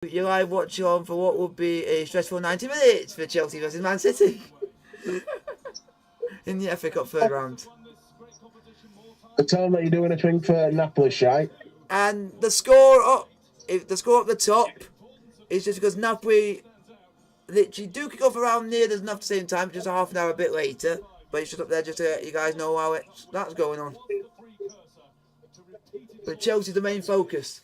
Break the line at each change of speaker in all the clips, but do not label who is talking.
You're live watching on for what would be a stressful 90 minutes for Chelsea versus Man City in the FA Cup third round.
Tell them that you're doing a thing for Napoli, shite.
And the score up the top is just because Napoli literally do kick off around near there's enough at the same time, just a half an hour a bit later. But it's just up there just to let you guys know how that's going on. But Chelsea's the main focus.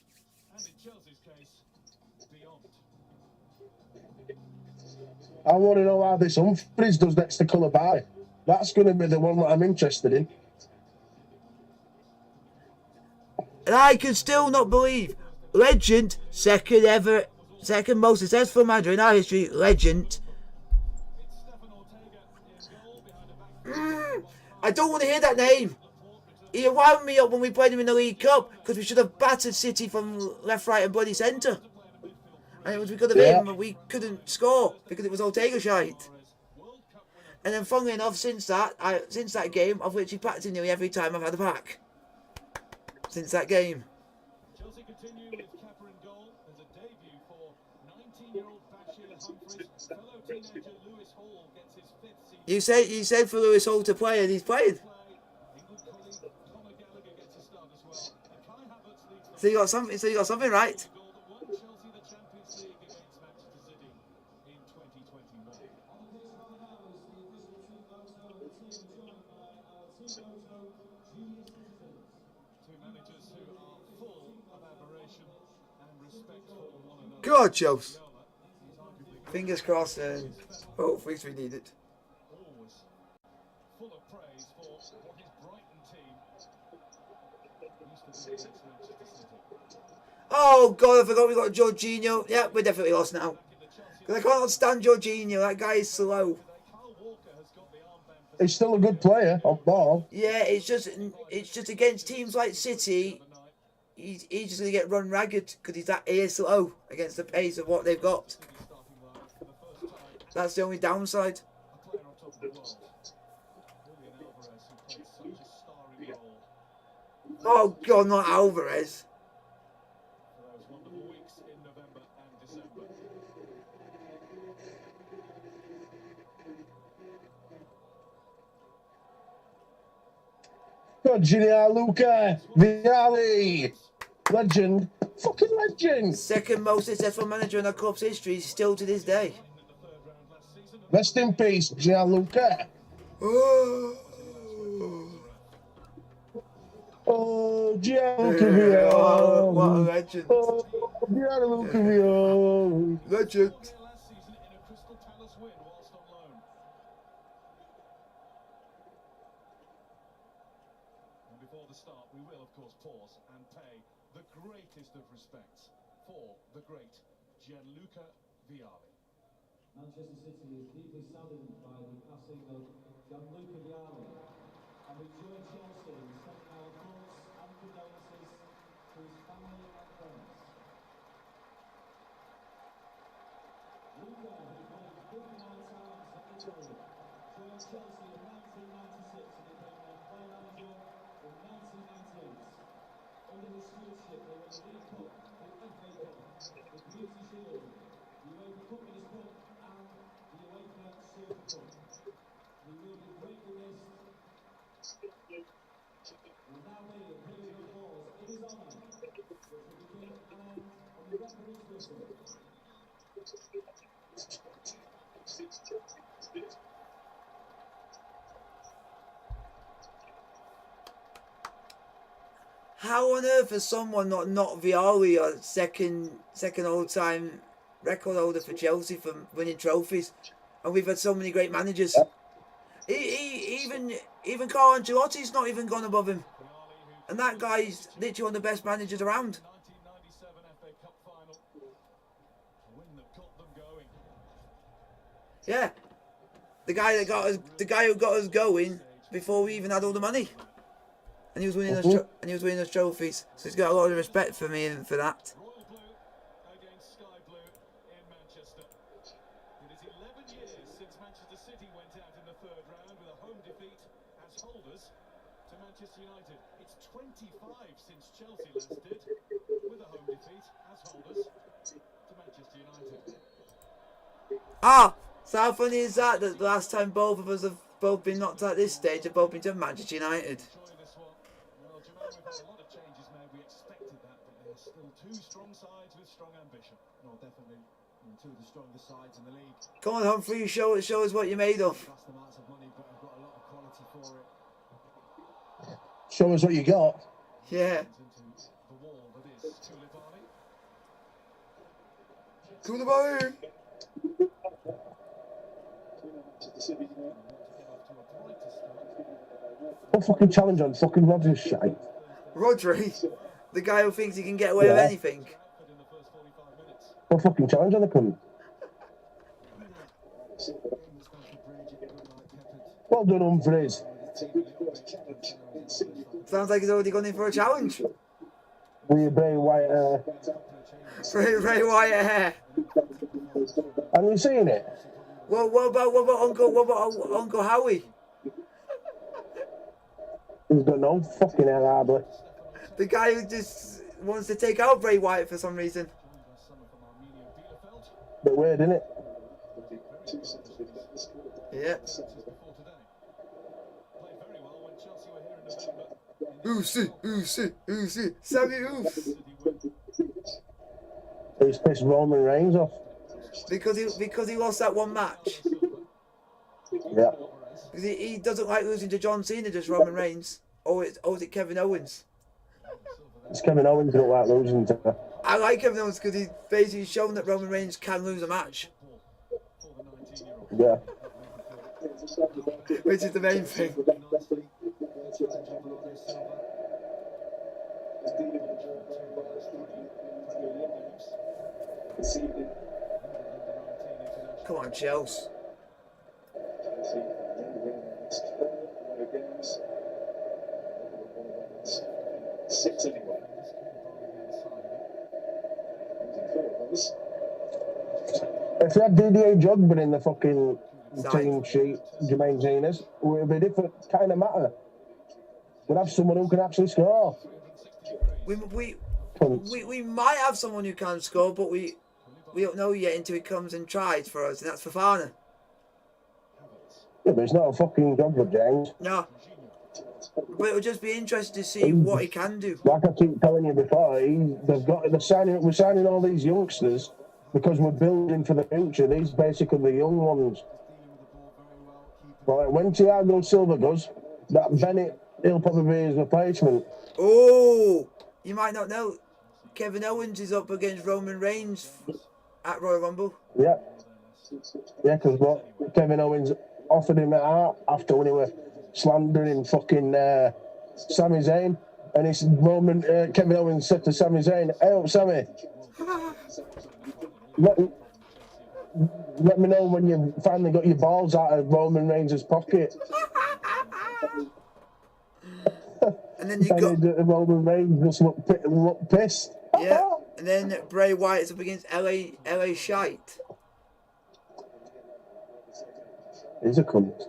I want to know how this Humphries does next to Koulibaly. That's going to be the one that I'm interested in.
And I can still not believe legend, second most successful manager in our history, legend. I don't want to hear that name. He wound me up when we played him in the League Cup because we should have battered City from left, right, and bloody centre. And it was because of him that we couldn't score because it was Ortega shite. And then, funnily enough, since that game, I've literally packed him nearly every time I've had a pack. Since that game. Chelsea continue with Kepa in goal. There's a debut for 19-year-old Bashir Humphries. Fellow teenager Lewis Hall gets his fifth season. You said for Lewis Hall to play, and he's played. So you got something right. God, Chelsea. Fingers crossed and hopefully we need it. Oh God, I forgot we got Jorginho. Yeah, we're definitely lost now. Because I can't stand Jorginho. That guy is slow.
He's still a good player off ball.
Yeah, it's just against teams like City. He's just going to get run ragged because he is slow against the pace of what they've got. That's the only downside. Oh God, not Alvarez.
Gianluca Vialli. Legend. Fucking legend.
Second most successful manager in the club's history still to this day.
Rest in peace, Gianluca. Oh, Gianluca Vialli.
What a legend.
Oh, Gianluca Vialli.
Legend.
Before the start, we will, of course, pause and pay the greatest of respects for the great Gianluca Vialli.
Manchester City is deeply saddened by the passing of Gianluca Vialli, and we join Chelsea in sending our thoughts and condolences to his family and friends. Luca, who played 59 times in Italy, joined Chelsea in 1996 and became their player manager in 1998. Under his stewardship, they won the League Cup, the FA Cup, the Community Shield, the UEFA Cup Winners' Cup, and the UEFA Super Cup. He will be greatly missed. Will now be a period of applause in his honour, which will begin and end on the referee's whistle.
How on earth is someone not Vialli, a second all-time record holder for Chelsea for winning trophies, and we've had so many great managers. Even Carlo Ancelotti's not even gone above him, and that guy's literally one of the best managers around. Yeah, the guy who got us going before we even had all the money. And he was winning us trophies, so he's got a lot of respect for me and for that.
Royal Blue against Sky Blue in Manchester. It is 11 years since Manchester City went out in the third round with a home defeat as holders. to Manchester United. It's 25 since Chelsea last did, with a home defeat as holders to Manchester United.
Ah, so how funny is that? That the last time both of us have both been knocked out at this stage have both been to Manchester United.
Enjoy this one. Well, Jermaine, we've had a lot of changes made. We expected that, but they're still two strong sides with strong ambition.
No, definitely. Two of the strongest sides in the league.
Come on, Humphrey, show us what you're made of.
Vast amounts of money, but I've got a lot of quality for it.
Show us what you got.
Yeah.
Into the wall that is Koulibaly.
Koulibaly.
What fucking challenge on fucking Rodgers shite?
Rodri, the guy who thinks he can get away with anything.
But in the first 45 minutes,
What fucking challenge on the cunt? Well done, Humphreys.
Sounds like he's already gone in for a challenge.
With your Bray Wyatt.
Ray Wyatt hair.
Have you seen it?
Well, what about Uncle Howie?
He's got no fucking hair, hardly.
The guy who just wants to take out Bray Wyatt for some reason.
Bit weird, isn't it?
Yeah. Ooh, Sammy Oof.
He's pissed Roman Reigns off.
Because he lost that one match.
Yeah.
Because he doesn't like losing to John Cena, just Roman Reigns. Or is it Kevin Owens?
It's Kevin Owens who don't like losing to.
I like Kevin Owens because he's basically shown that Roman Reigns can lose a match.
Yeah.
Which is the main thing. Come on, Chelsea.
If you had DDA Jogba in the fucking team sheet, Jermaine Genius, it would be a different kind of matter. We'd have someone who can actually score.
We might have someone who can score, but we don't know yet until he comes and tries for us, and that's Fofana.
Yeah, but it's not a fucking Jogba, James.
No. But it'll just be interesting to see what he can do.
Like I keep telling you before, we're signing all these youngsters because we're building for the future. These basically the young ones. Right, when Thiago Silva goes, that Bennett, he'll probably be his replacement.
Oh, you might not know. Kevin Owens is up against Roman Reigns at Royal Rumble.
Yeah. Yeah, because what Kevin Owens offered him after when he was slandering fucking Sami Zayn. And it's Kevin Owens said to Sami Zayn, "Hey up, Sami, let me know when you finally got your balls out of Roman Reigns' pocket."
And then you got
Roman Reigns just looked pissed.
Yeah, and then Bray Wyatt is up against LA Shite.
He's a cunt.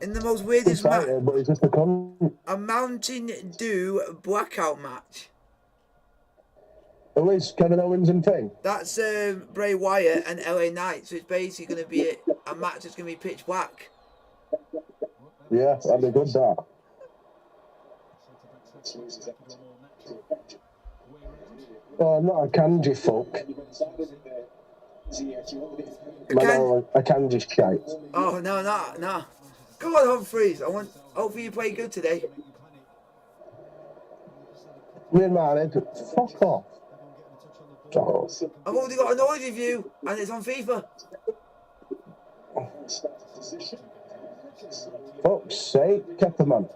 In the most weirdest match,
but he's just a cunt.
a Mountain Dew blackout match.
Who is Kevin Owens and thing?
That's Bray Wyatt and LA Knight, so it's basically going to be a match that's going to be pitch black.
Yeah, that'd be good, that. Oh, not a kanji fuck. A kanji shite.
Oh, no. Come on, Humphreys. Hopefully you play good today.
Real man, fuck off. Oh.
I've already got a noise review, and it's on FIFA.
Fuck's sake, Kepperman.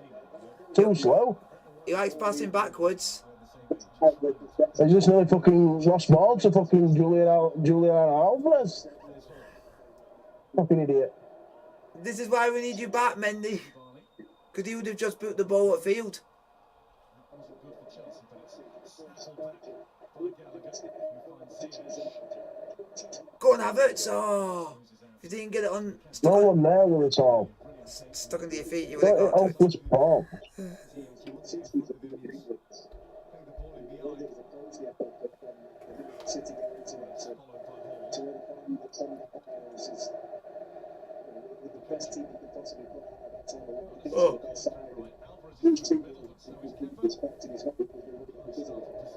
Too slow.
He likes passing backwards.
He's just nearly fucking lost ball to fucking Julian Alvarez. Fucking idiot.
This is why we need you back, Mendy. Because he would have just put the ball at field. Go on, Havertz. Oh, if you didn't get it on.
No one there with it all.
stuck under your feet. You would
But
have
it
got to it.
hopeless ball.
Oh.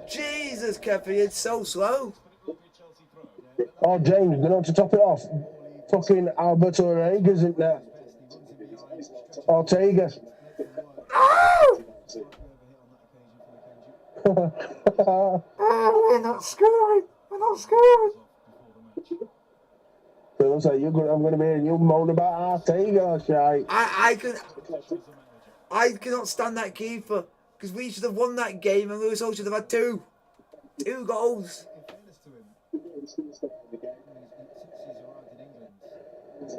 Jesus, Kepi, it's so slow.
Oh, James, you know, to top it off, fucking Alberto Ortega, isn't there? Ortega.
Oh! Oh, we're not scoring. We're not scoring.
So it looks like I'm going to be hearing you moan about Ortega, shite.
I cannot stand that keeper because we should have won that game and Lewis Hall should have had two goals.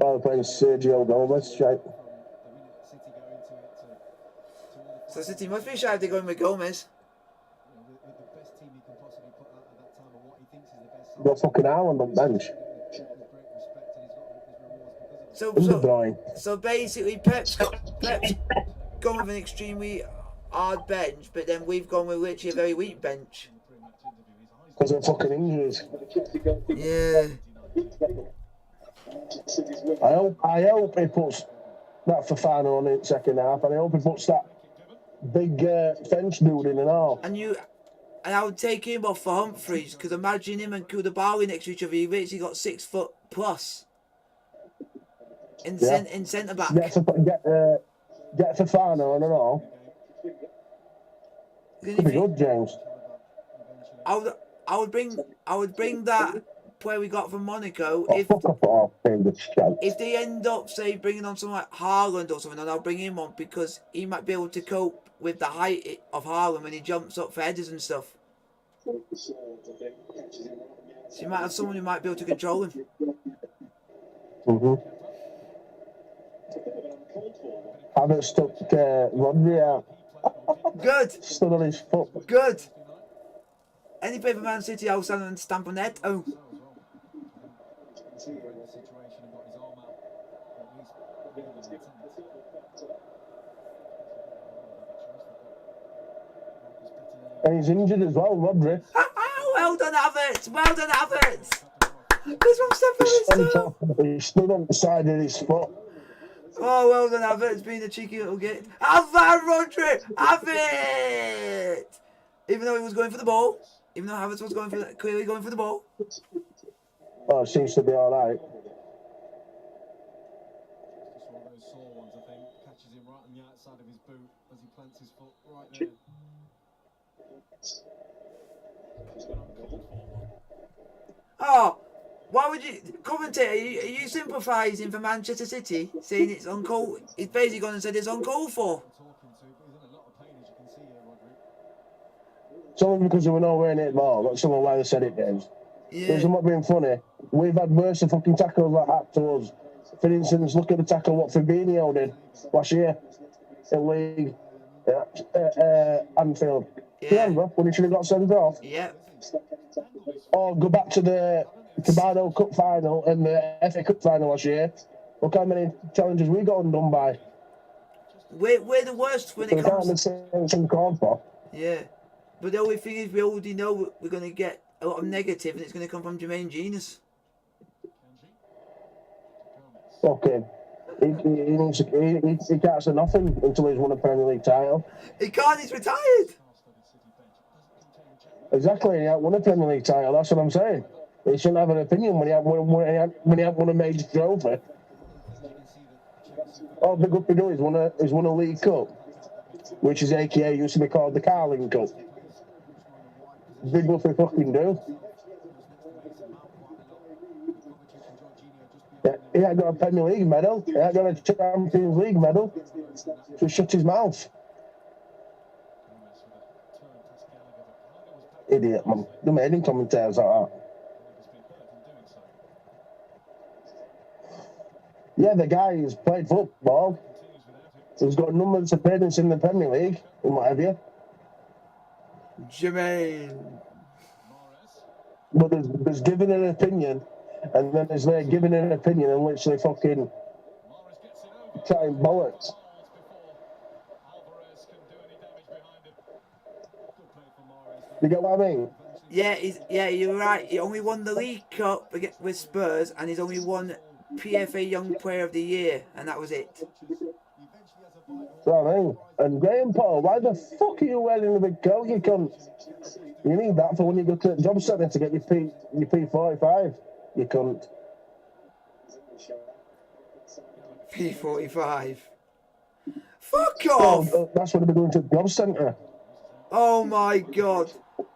Oh, they're playing Sergio Gomez, shite.
So City must be shy if they're going with Gomez.
Got fucking Ireland on bench.
So basically, Pep's gone with an extremely hard bench, but then we've gone with literally a very weak bench.
Because of fucking injuries.
Yeah.
I hope he puts that Fofana on in the second half, and I hope he puts that big French dude in and all.
And I would take him off for Humphreys, because imagine him and Koulibaly next to each other. He literally got 6 foot plus in centre back.
Get Fofana on and all. Could be good, James.
I would bring that player we got from Monaco if they end up say bringing on someone like Haaland or something, and I'll bring him on because he might be able to cope with the height of Haaland when he jumps up for headers and stuff. So you might have someone who might be able to control him.
Mm-hmm. Haven't stuck Rodri out.
Good.
Stood on his foot.
Good. Any play for Man City, I'll stand and stamp on that. Oh.
And he's injured as well, Rodri.
Well done, Havertz. Well done, Havertz. This one's stepping.
He stood on the side of his foot.
Oh, well done, Havertz, being a cheeky little git. Have that, Rodri! Have it! Even though he was going for the ball. Even though Havertz was clearly going for the ball.
Oh, it seems to be all right.
Just one of those sore ones, I think. Catches him right on the outside of his boot as he plants his foot right there.
Oh, why would you... Commentator, are you sympathising for Manchester City? Saying it's uncalled... He's basically gone and said it's uncalled for.
It's only because they were nowhere near the ball. That's someone why they said it, James.
Yeah.
I'm not being funny. We've had worse fucking tackles like that to us. For instance, look at the tackle what Fabinho did last year in league. Anfield.
Yeah.
Remember when he should have got sent off?
Yeah.
Or go back to the Cabano Cup final and the FA Cup final last year. Look how many challenges we got undone by.
We're the worst when it comes...
Some called for.
Yeah. But the only thing is we already know we're going to get a lot of negative and it's going to come from Jermaine Genius.
Okay. He can't say nothing until he's won a Premier League title.
He can't, he's retired.
Exactly, he hasn't won a Premier League title, that's what I'm saying. He shouldn't have an opinion when he hasn't won a major trophy. All the good to do is won a League Cup, which is AKA used to be called the Carling Cup. Big what we fucking do. Yeah, he ain't got a Premier League medal. He ain't got a Champions League medal. So shut his mouth. Idiot, man. They made him commentators like that. Yeah, the guy who's played football. He's got numbers of appearances in the Premier League and what have you.
Jermaine.
But there's giving an opinion, and then there's there giving an opinion and literally fucking time bollocks.
Alvarez can do any damage behind him. Good play from Mahrez.
You get what I mean?
Yeah, you're right. He only won the League Cup with Spurs, and he's only won PFA Young Player of the Year, and that was it.
That's what I mean. And Graham Paul, why the fuck are you wearing a big coat, you cunt? You need that for when you go to the job centre to get your P45, you cunt.
P45. Fuck off!
Well, that's when they're going to the job centre.
Oh my god.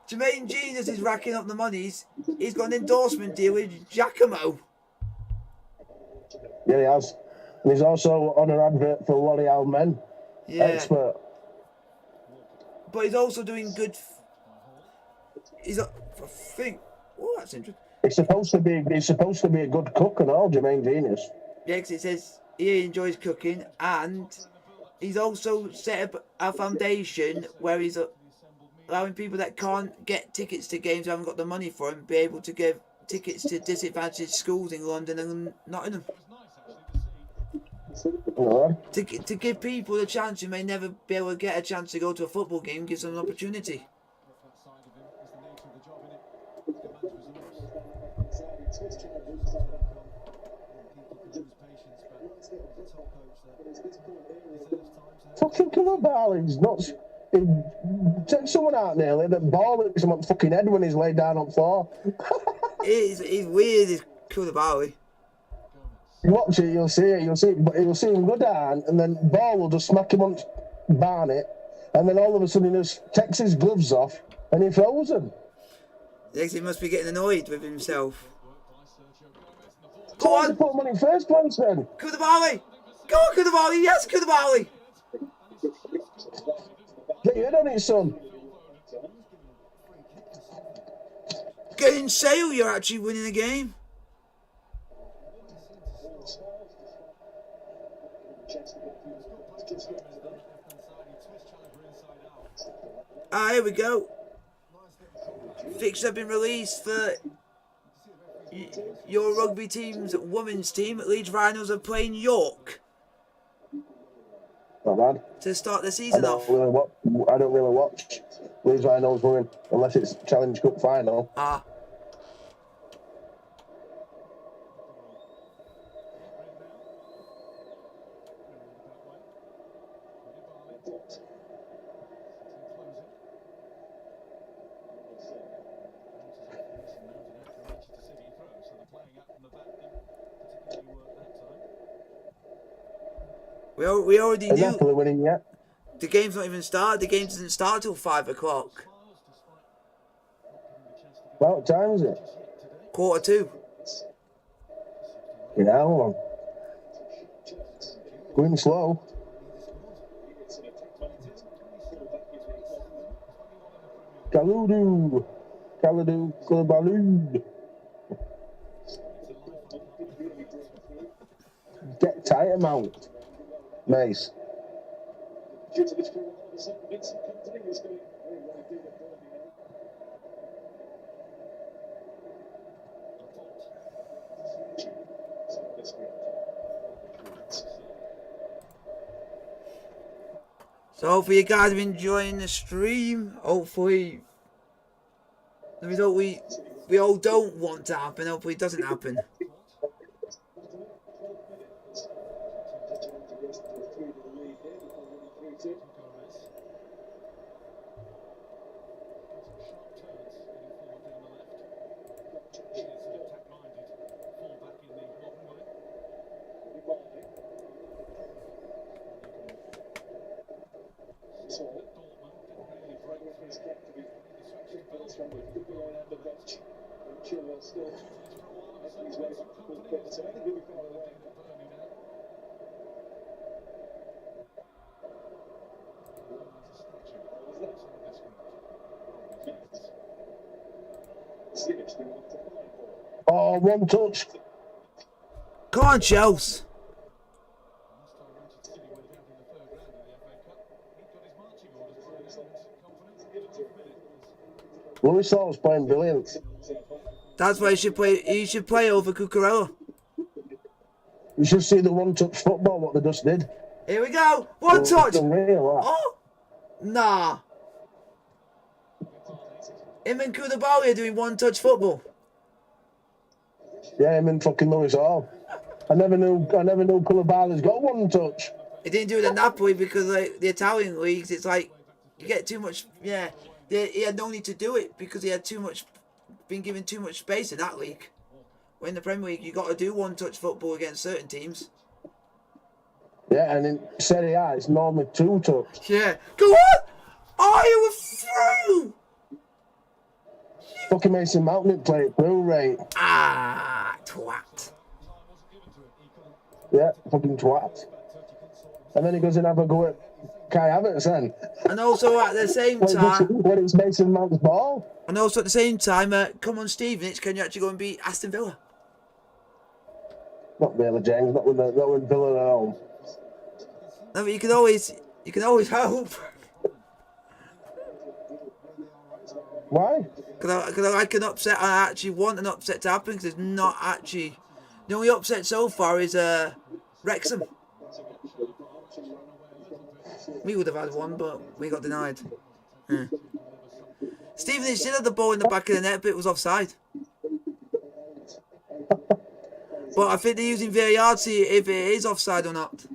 Jermaine Genius is racking up the money. He's got an endorsement deal with Giacomo.
Yeah, he has. And he's also on an advert for L'Oreal Men.
Yeah.
Expert.
But he's also doing good. He's a thing. Oh, that's interesting.
He's supposed to be a good cook and all, Jermaine Genius.
Yeah, because it says he enjoys cooking, and he's also set up a foundation where he's allowing people that can't get tickets to games, who haven't got the money for them, be able to give tickets to disadvantaged schools in London and Nottingham. To give people a chance who may never be able to get a chance to go to a football game, gives them an opportunity.
Fucking Koulibaly's nuts. Take someone out nearly, the ball hits him on fucking head when he's laid down on the floor.
He's weird, this Koulibaly.
You watch it, you'll see it, but you'll see him go down, and then ball will just smack him on Barnet, and then all of a sudden he just takes his gloves off, and he throws them.
He must be getting annoyed with himself. Go
So
on!
put him on in first place then.
Koulibaly! Go on, Koulibaly! Yes, Koulibaly!
Get your head on it, son.
Getting Sale, you're actually winning the game. Here we go. Fixtures have been released for your rugby team's women's team. Leeds Rhinos are playing York.
Not bad.
To start the season off.
I don't really watch Leeds Rhinos women unless it's Challenge Cup final.
We already knew.
Napoli winning yet?
The game's not even started. The game doesn't start till 5 o'clock.
What time is it?
1:45.
You know, going slow. Kalulu, Koulibaly. Get tight amount, Mace.
So hopefully you guys are enjoying the stream. Hopefully the result we all don't want to happen, hopefully it doesn't happen.
Oh, one touch.
Come on, Chelsea.
Lewis Hall's playing brilliant.
That's why he should play over Cucurella.
You should see the one-touch football, what they just did.
Here we go. One touch.
Unreal, that.
Oh, nah. Him and Koulibaly are doing one-touch football.
Yeah, him and fucking Lewis Hall. I never knew Koulibaly's got one touch.
He didn't do it at Napoli because like the Italian leagues, it's like you get too much. Yeah, he had no need to do it because he had been given too much space in that league. When in the Premier League, you got to do one-touch football against certain teams.
Yeah, and in Serie A, it's normally two-touch.
Yeah, go on! Oh, you were through!
Fucking Mason Mount didn't play it through, right?
Ah, twat.
Yeah, fucking twat. And then he goes and have a go at Kai Havertz then.
And also at the same time,
when it's Mason Mount's ball.
And also at the same time, come on, Stevenage, can you actually go and beat Aston Villa?
Not really, James. Not with Villa at home.
No, but you can always hope.
Why?
Because I like an upset. I actually want an upset to happen because it's not actually. The only upset so far is Wrexham. We would have had one, but we got denied. Stevenage did have the ball in the back of the net, but it was offside. But I think they're using VAR to see if it is offside or not.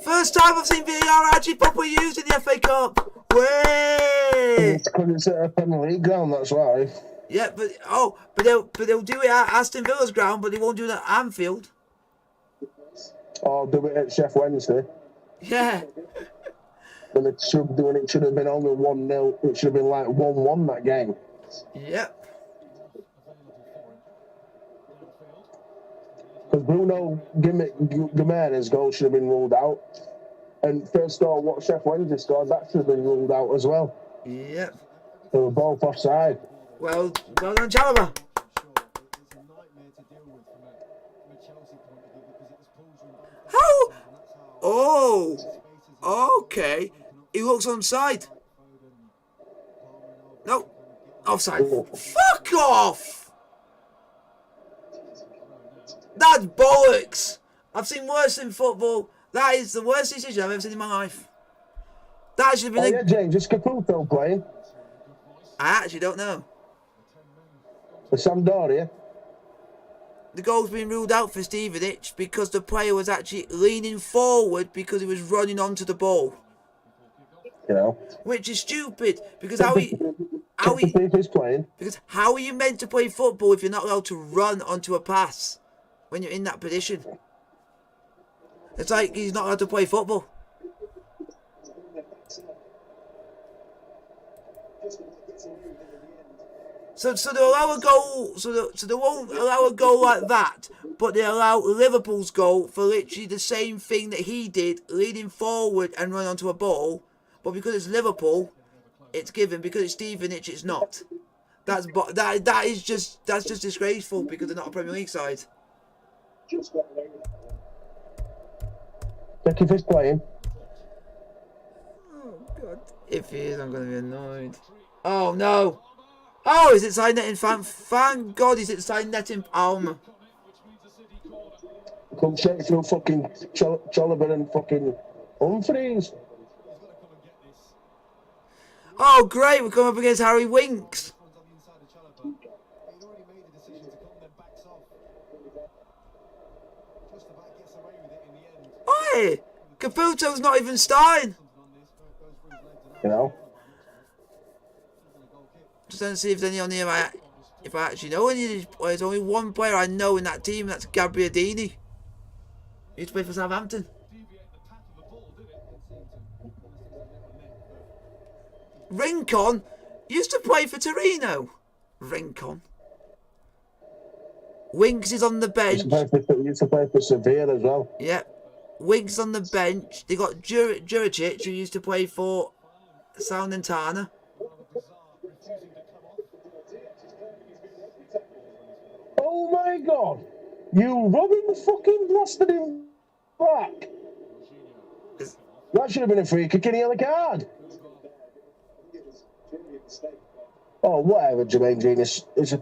First time I've seen VAR actually properly used in the FA Cup. Way!
Because it's at a Premier League ground, that's why.
Yeah, but they'll do it at Aston Villa's ground, but they won't do it at Anfield.
Or do it at Chef Wednesday.
Yeah.
When it should have been only 1-0. It should have been like 1-1 that game.
Yep.
Because Bruno Gimenez's goal should have been ruled out. And first goal, what Chef Wednesday scored, that should have been ruled out as well.
Yep.
They were both offside.
Well done, Chalobah. How? Oh. Okay. He looks onside. No. Offside. Fuck off! That's bollocks! I've seen worse in football. That is the worst decision I've ever seen in my life. That should have been
yeah, James, is Caputo playing?
I actually don't know.
For Sampdoria?
The goal's been ruled out for Stevenage because the player was actually leaning forward because he was running onto the ball.
You know?
Which is stupid because how are you meant to play football if you're not allowed to run onto a pass when you're in that position? It's like he's not allowed to play football. So they'll allow a goal. So they won't allow a goal like that, but they allow Liverpool's goal for literally the same thing that he did, leading forward and run onto a ball. But because it's Liverpool, it's given. Because it's Stevenage, it's not. That's just disgraceful because they're not a Premier League side.
Check if he's playing.
Oh God! If he is, I'm gonna be annoyed. Oh no! Oh, is it side netting? Thank God, is it side netting Palmer?
Come straight through fucking Chalobah and fucking Humphreys.
Oh great, we're coming up against Harry Winks. Oi! Caputo's not even starting.
You know?
Just don't see if there's any on here. If I actually know any of these players. There's only one player I know in that team, and that's Gabriadini. He used to play for Southampton. Rincon used to play for Torino. Rincon. Winks is on the bench.
He used to play for Sevilla as well.
Yep. Winks on the bench. They got Juricic, who used to play for Salernitana.
Oh my God! You Robin fucking blasted him back. That should have been a free kick and he had a card. Oh, whatever, Jermaine Genius. It's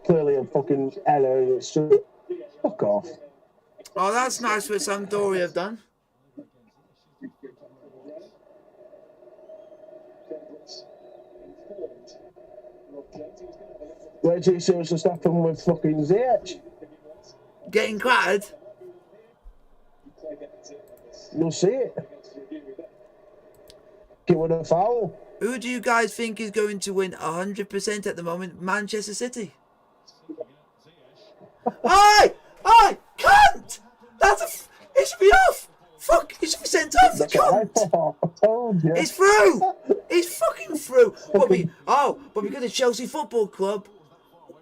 clearly a fucking error. It's just... Fuck off.
Oh, that's nice what Sampdoria have done.
Wait till you see what's happening with fucking ZH.
Getting clattered.
You'll see it. Get with a foul.
Who do you guys think is going to win 100% at the moment? Manchester City. Oi! Oi! Cunt! It should be off! Fuck! It should be sent off, the
That's what I
cunt!
thought. I told you.
It's through! It's fucking through! But because of Chelsea Football Club,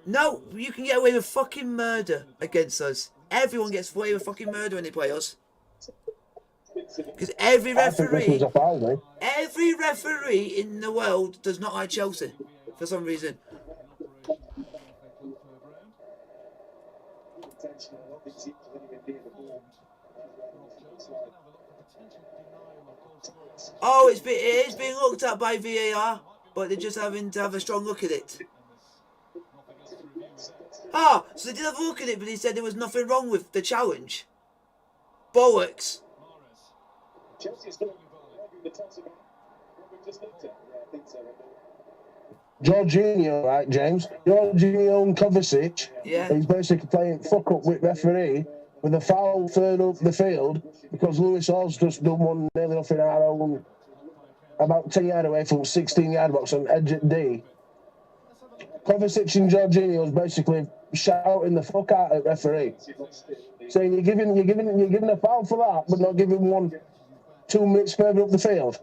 no, you can get away with fucking murder against us. Everyone gets away with fucking murder when they play us. Because every
I think this was
referee,
a foul, mate.
every referee in the world does not like Chelsea for some reason. Oh, it is being looked at by VAR, but they're just having to have a strong look at it. Ah, so they did have a look at it, but they said there was nothing wrong with the challenge. Bollocks.
Jorginho, right, James? Jorginho and Kovacic.
Yeah.
He's basically playing fuck up with referee with a foul third up the field because Lewis Hall's just done one nearly off in our own, about 10 yard away from 16-yard box on edge at D. Kovacic and Jorginho's basically shouting the fuck out at referee, saying you're giving a foul for that, but not giving one 2 minutes further up the field.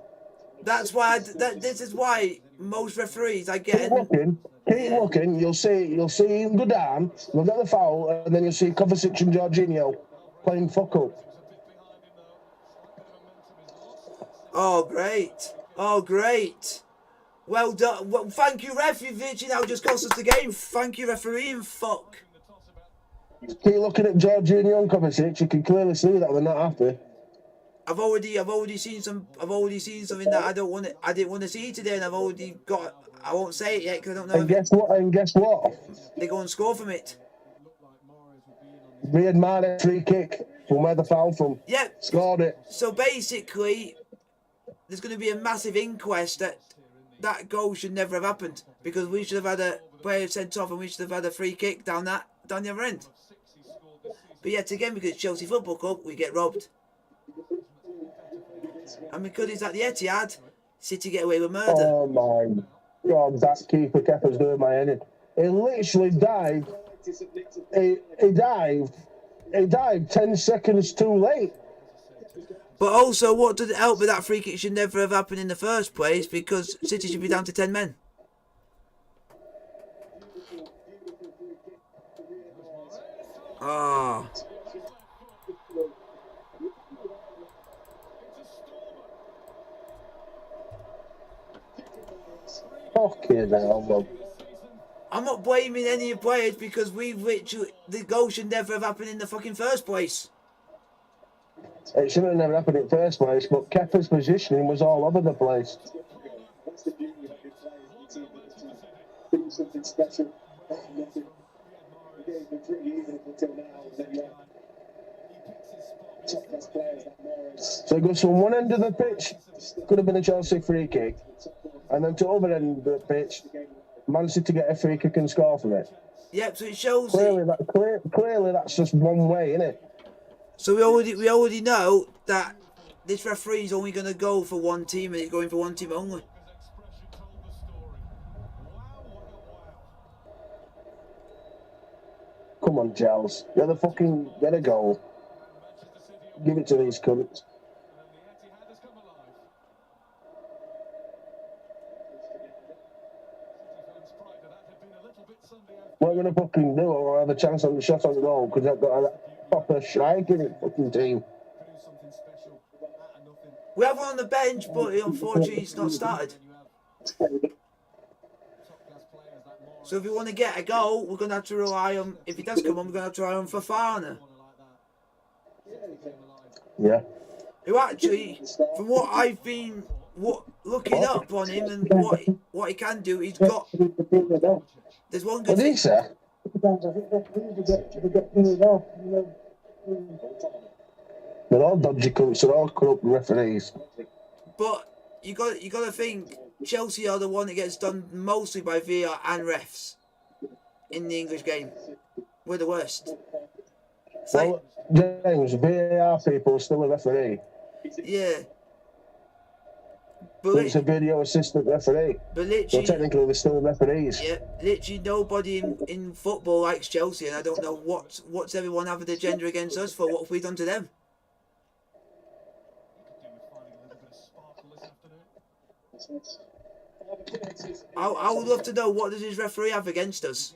That's why. This is why most referees I get.
Keep looking. You'll see him go down. You'll get the foul, and then you'll see Kovacic and Jorginho playing fuck up.
Oh great! Oh great! Well done. Well, thank you, ref. You've literally now just cost us the game. Thank you, referee. And fuck.
Keep looking at Jorginho and Kovacic. You can clearly see that they're not happy.
I've already seen something that I didn't want to see today, and I've already got. I won't say it yet because I don't know.
And guess what?
They go and score from it.
Riyad Mahrez free kick from where the foul from.
Yep.
Scored it.
So basically, there's going to be a massive inquest that goal should never have happened because we should have had a player sent off and we should have had a free kick down the other end. But yet again, because Chelsea Football Club, we get robbed. And because it's at the Etihad, City get away with murder.
Oh my God, that keeper Kepa's doing my head in. He literally dived. He dived 10 seconds too late.
But also, what did it help with that free kick should never have happened in the first place because City should be down to 10 men. Ah.
Fucking hell, man.
I'm not blaming any of the players because the goal should never have happened in the fucking first place.
It shouldn't have never happened in the first place, but Kepa's positioning was all over the place. So it goes from one end of the pitch, could have been a Chelsea free kick, and then to the other end of the pitch, Man City get a free kick and score from it.
Yep, so it shows
Clearly that's just one way, isn't it?
So we already know that this referee is only going to go for one team and he's going for one team only.
Come on, Giles. Get a goal. Give it to these cunts. What we're going to fucking do, or have a chance on the shot on goal, because I've got a proper strike in it, fucking team.
We have one on the bench, but unfortunately he's not started. So if we want to get a goal, we're going to have to rely on, if he does come on, we're going to have to rely on Fofana.
Yeah.
Who actually, from what I've been looking up on him and what he can do, he's got. There's one good
What did he
thing.
say? They're all dodgy cunts. They're all corrupt referees.
But you got to think Chelsea are the one that gets done mostly by VAR and refs in the English game. We're the worst. It's like,
Well, James, VAR people are still a referee.
yeah. But
It's a video assistant referee.
But
So
literally,
technically, they're still referees.
yeah, literally nobody in football likes Chelsea, and I don't know what's everyone having the agenda against us for. What have we done to them? I would love to know, what does his referee have against us?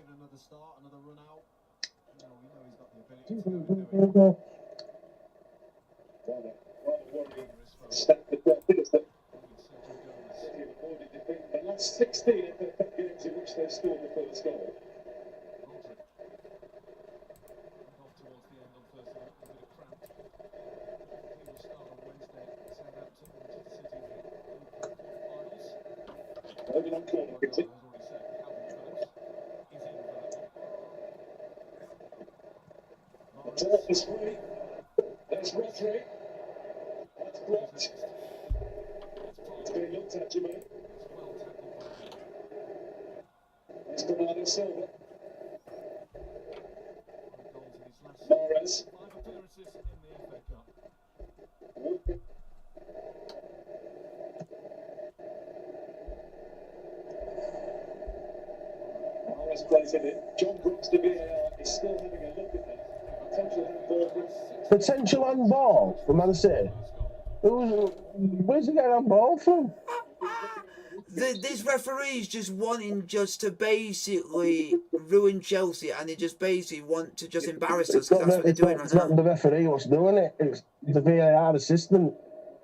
The last 16 FA games in which they've scored the first goal. Over that corner, is it? It's free. There's referee. That's blocked. It's being looked at, Jimmy. It's Bernardo Silva. Mahrez. Mahrez plays in it. John Brooks, the VAR, is still having a look at that.
Potential handball for Man City. Where's he getting handball from?
This referee's just wanting to basically ruin Chelsea, and they just basically want to just embarrass us, because that's what they're doing right
It's not
now.
the referee what's doing it. It's the VAR assistant,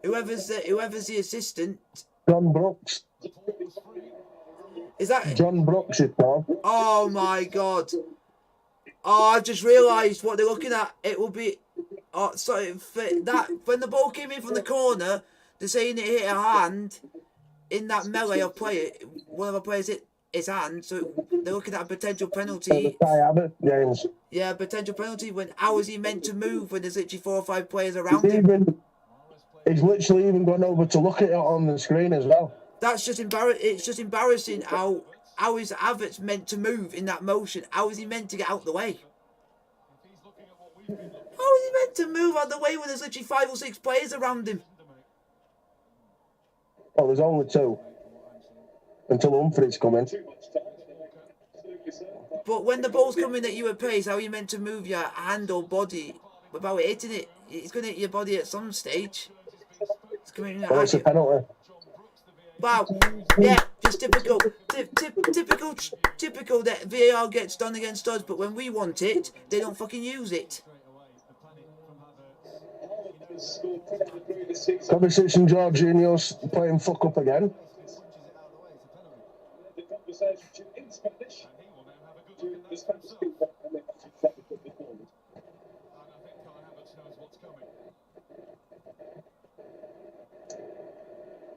Whoever's the assistant,
John Brooks.
is that?
John Brooks is called.
Oh my God! Oh, I've just realised what they're looking at. It will be. Oh, sorry, that when the ball came in from the corner, they're saying it hit a hand in that melee of player. One of our players hit his hand, so they're looking at a potential penalty.
James.
Yeah, potential penalty. When how is he meant to move when there's literally 4 or 5 players around him?
He's literally even gone over to look at it on the screen as well.
That's just embarrassing. It's just embarrassing how is Havertz meant to move in that motion? How is he meant to get out the way? How is he meant to move out the way when there's literally 5 or 6 players around him?
Well, there's only 2 until Humphreys come in.
But when the ball's coming at you at pace, how are you meant to move your hand or body without hitting it? It's going to hit your body at some stage. It's coming
Well, it's a penalty.
Wow, yeah, just typical that VAR gets done against us, but when we want it, they don't fucking use it.
Kovacic and Jorginho's playing fuck up again.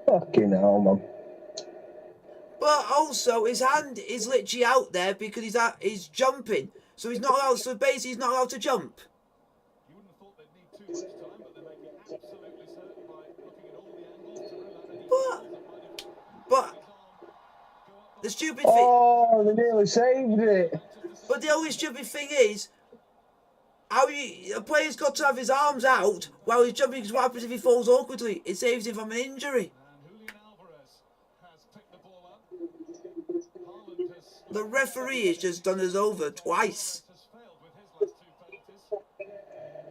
Fucking hell, man.
But also, his hand is literally out there because he's jumping. So he's not allowed, so basically he's not allowed to jump. But the stupid thing...
Oh, they nearly saved it.
But the only stupid thing is, a player's got to have his arms out while he's jumping, because what happens if he falls awkwardly? It saves him from an injury. The referee has just done us over twice.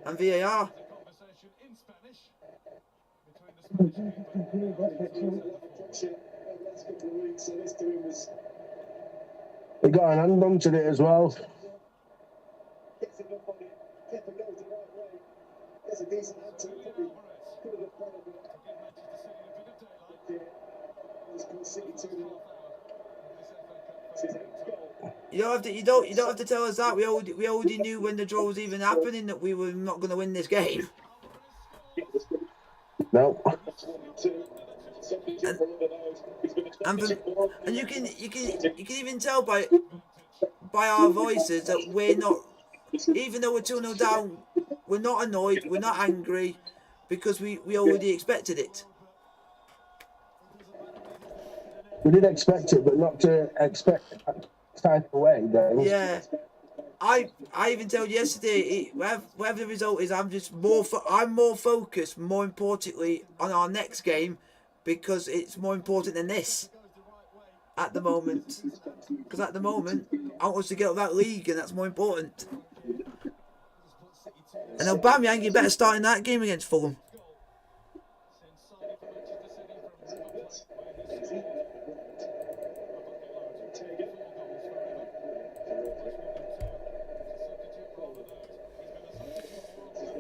And VAR.
They got an hand onto it as well.
You don't have to tell us that. We already knew when the draw was even happening that we were not going to win this game.
No.
And you can even tell by our voices that we're not, even though we're 2-0 down, we're not annoyed, we're not angry, because we already expected it.
We did expect it, but not to expect that type of way. Then.
Yeah. I even told you yesterday, whatever the result is, I'm more focused, more importantly, on our next game, because it's more important than this at the moment. Because at the moment, I want us to get up that league, and that's more important. And Aubameyang, you better start in that game against Fulham.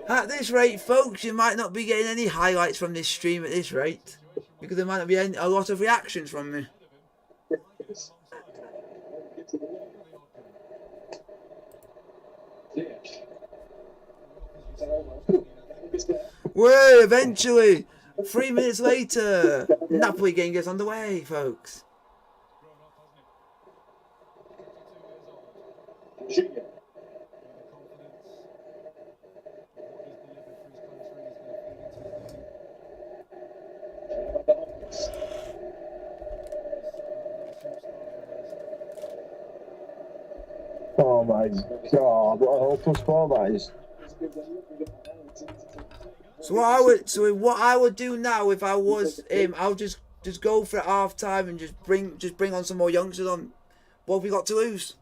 At this rate, folks, you might not be getting any highlights from this stream at this rate, because there might not be a lot of reactions from me. Well, eventually, 3 minutes later, Napoli game gets underway, folks.
Oh my God! What a hopeless ball that is.
So what I would do now if I was him, I'll just go for half time and just bring on some more youngsters on. What have we got to lose?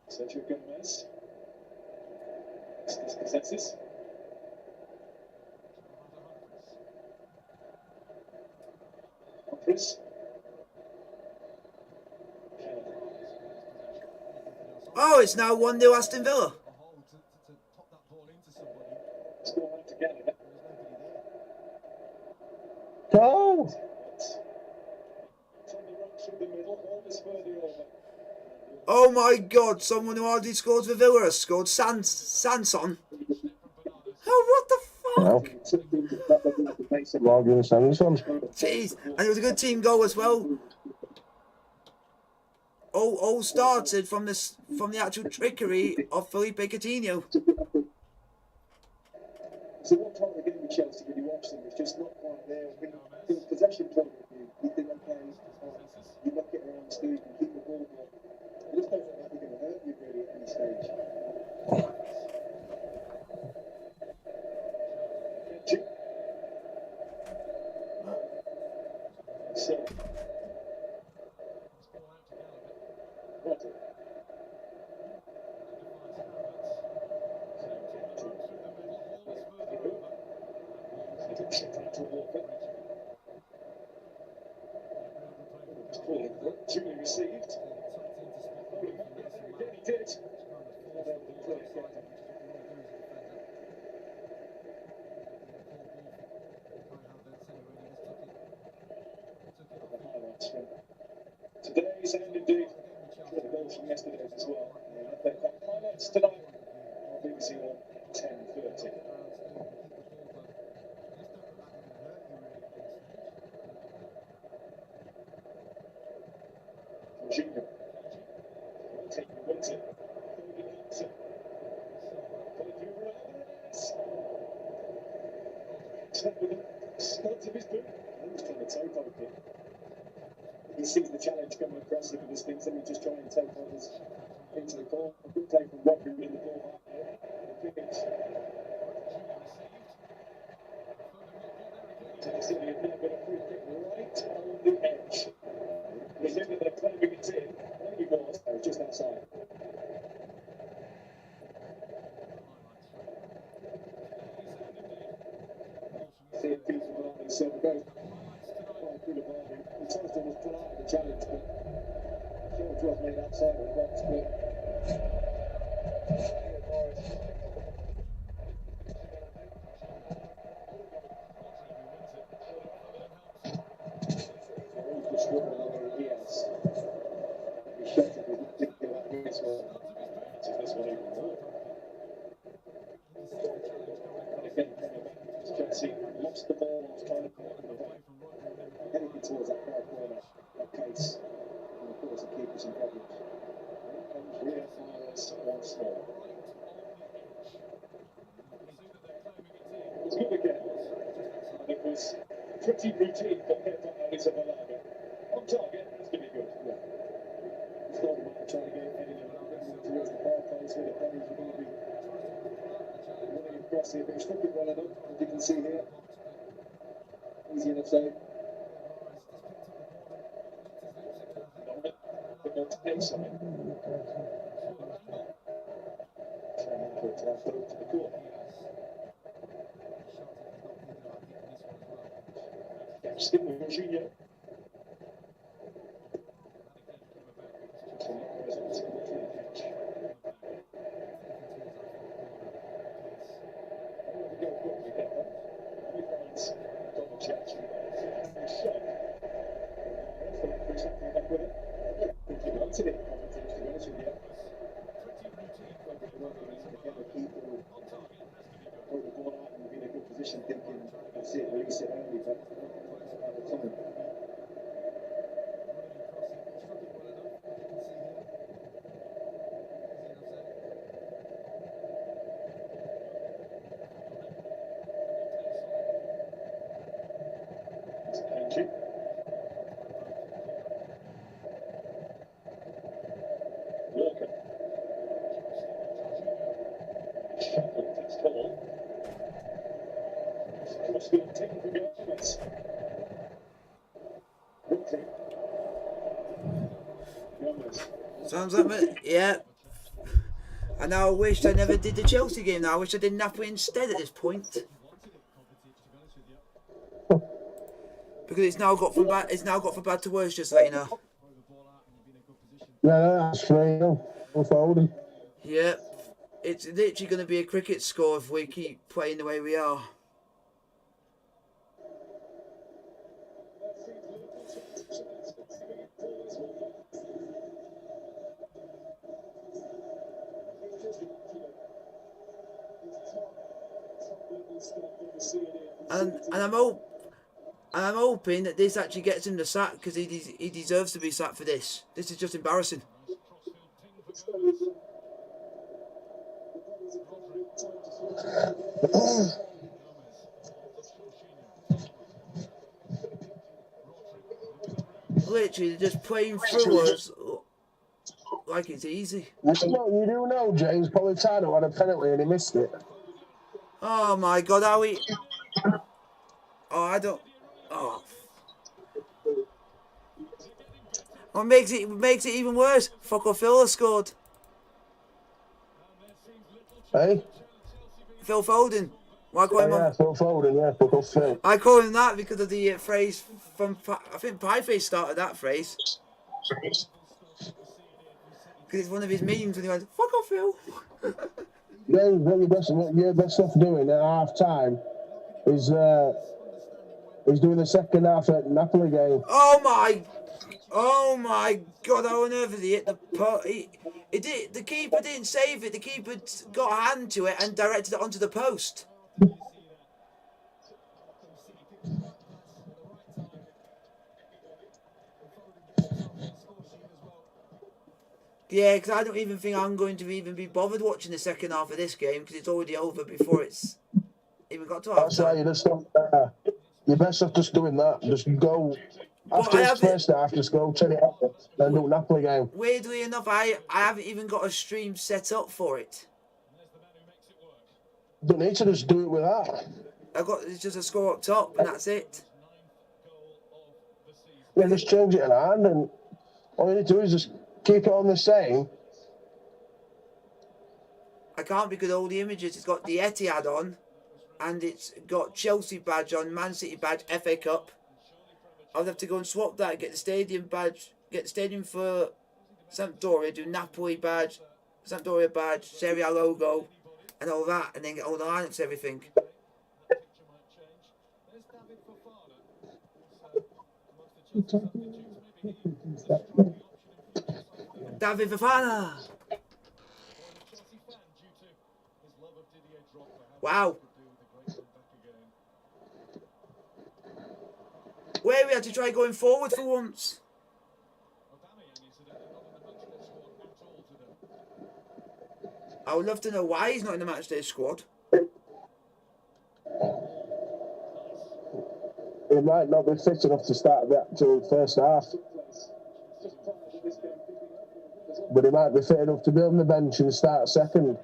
Sergio Gomez. Consensus. Chris.
Oh, it's now 1-0 Aston Villa.
Oh!
Oh my God! Someone who already scored for Villa has scored. Sanson. Oh, what the fuck?
Morgan Sanderson.
Jeez, and it was a good team goal as well. All started from the actual trickery of Felipe Coutinho.
So what part of the game with Chelsea when you watch them is just not quite there. From a possession point of view, you think, okay, you knock it around the speed, you keep the ball, but I just don't think they're going to hurt you really at any stage. So, duly received. Again, he did. Today's and indeed the goals from yesterday's as well. They've got highlights tonight on BBC on 10:30. Jorginho. Taking the wins it. Studs of his boot. He's trying to take on a bit. He sees the challenge coming across him with his things, and he just try and take others into the ball. A good play from Rodri with the ball. Tennessee have now got a free kick right on the edge. Presumably they're claiming it in. I think he was, though, just outside. See if people are on the silver goal. Through the ball. The Telstar was put out of the challenge, but George was made outside of the box. But It's good again. It was pretty routine compared to Alisa Balaga. On target, has to be good. Yeah. It's not about trying to get any towards the ball post with the players are going to be really impressive. But he's looking well enough, as you can see here. Easy enough save. Pace on it. To the court. Still with Jorginho. Thinking that's it, release it early, but something. Walker. That's tall. Must be taken for governments.
Sounds like me. Yeah. And now I wish I never did the Chelsea game. Now I wish I did Napoli instead at this point. Because it's now got from bad. It's now got from bad to worse. Just to let you know.
Yeah, that's free. We're folding.
Yeah. It's literally going to be a cricket score if we keep playing the way we are. And I'm hoping that this actually gets him the sack because he deserves to be sacked for this. This is just embarrassing. Literally, they're just playing through us like it's easy.
You do know James Politano had a penalty and he missed it.
Oh my God, how we... Oh, I don't... Oh. What makes it even worse? Fuck off, Phil scored.
Hey?
Phil Foden. Why call him
yeah, Phil Foden, yeah, fuck off Phil.
I call him that because of the phrase from... I think Pieface started that phrase. Because it's one of his memes when he went, fuck off, Phil.
Yeah, what you're best off doing at half time is doing the second half at Napoli game.
Oh my God! How on earth did he hit the post? The keeper didn't save it. The keeper got a hand to it and directed it onto the post. Yeah, because I don't even think I'm going to even be bothered watching the second half of this game because it's already over before it's even got to half
That's why you just don't. You're best off just doing that. Just go after this first half. Just go turn it up and do Napoli game.
Weirdly enough, I haven't even got a stream set up for it.
You don't need to just do it with that.
It's just a score up top and that's it.
Yeah, just change it in hand and all you need to do is just keep it on the same.
I can't because all the images, it's got the Etihad on and it's got Chelsea badge on, Man City badge, FA Cup. I would have to go and swap that, get the stadium badge, get the stadium for Sampdoria, do Napoli badge, Sampdoria badge, Serie A logo and all that, and then get all the lineups, everything. David Fofana. Wow. Where we had to try going forward for once. I would love to know why he's not in the matchday squad.
He might not be fit enough to start the actual first half. But he might be fit enough to be on the bench and start second.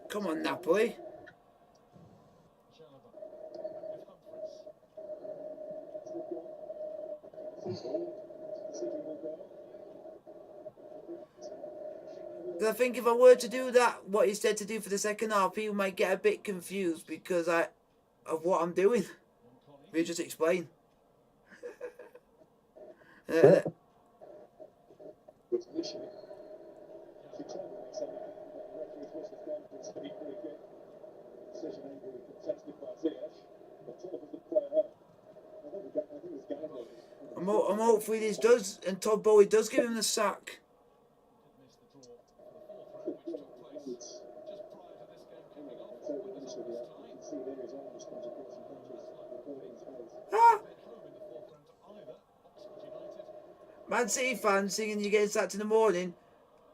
Come on, Napoli. I think if I were to do that, what he said to do for the second half, people might get a bit confused because of what I'm doing. Will you just explain?
Yeah.
I'm hopefully this does, and Todd Bowie does give him the sack. Ah! Man City fans singing "You're getting sacked in the morning."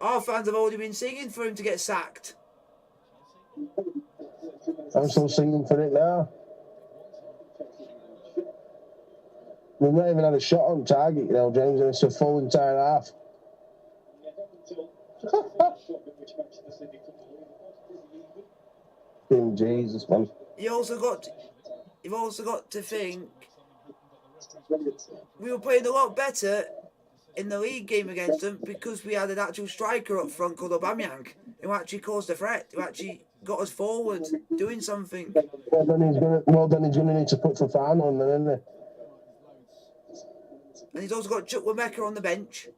Our fans have already been singing for him to get sacked.
I'm still singing for it now. We've not even had a shot on target, you know, James, and it's a full entire half. Jesus, man.
You've also got to think we were playing a lot better in the league game against them because we had an actual striker up front called Aubameyang who actually caused a threat, who actually got us forward, doing something.
Well, then he's gonna need to put Fofana on then, isn't he?
And he's also got Chukwuemeka on the bench,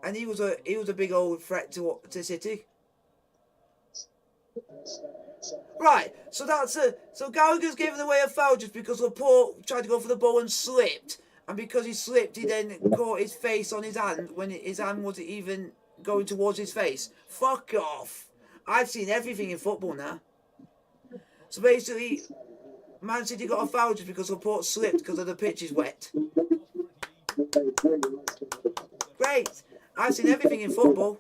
and he was a big old threat to City. Right, so Gallagher's given away a foul just because Laporte tried to go for the ball and slipped, and because he slipped, he then caught his face on his hand when his hand wasn't even going towards his face. Fuck off! I've seen everything in football now. So basically, Man City got a foul just because Laporte slipped because of the pitch is wet. Great! I've seen everything in football.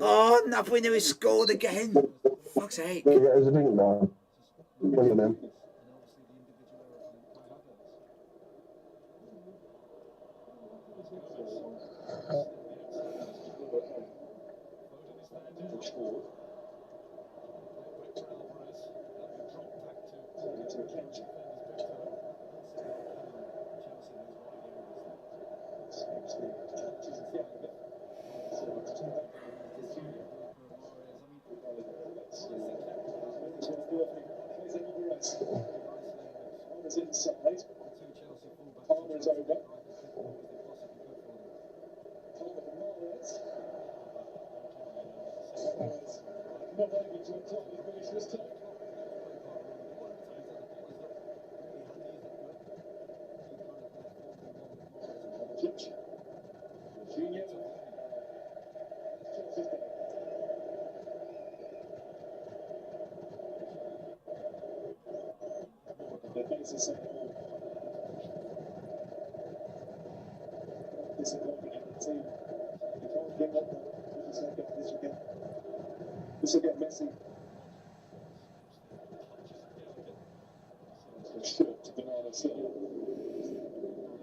Oh, Napoli nearly scored again. Fuck's sake.
Yeah, there's a drink now. Bring him in.
This will get messy.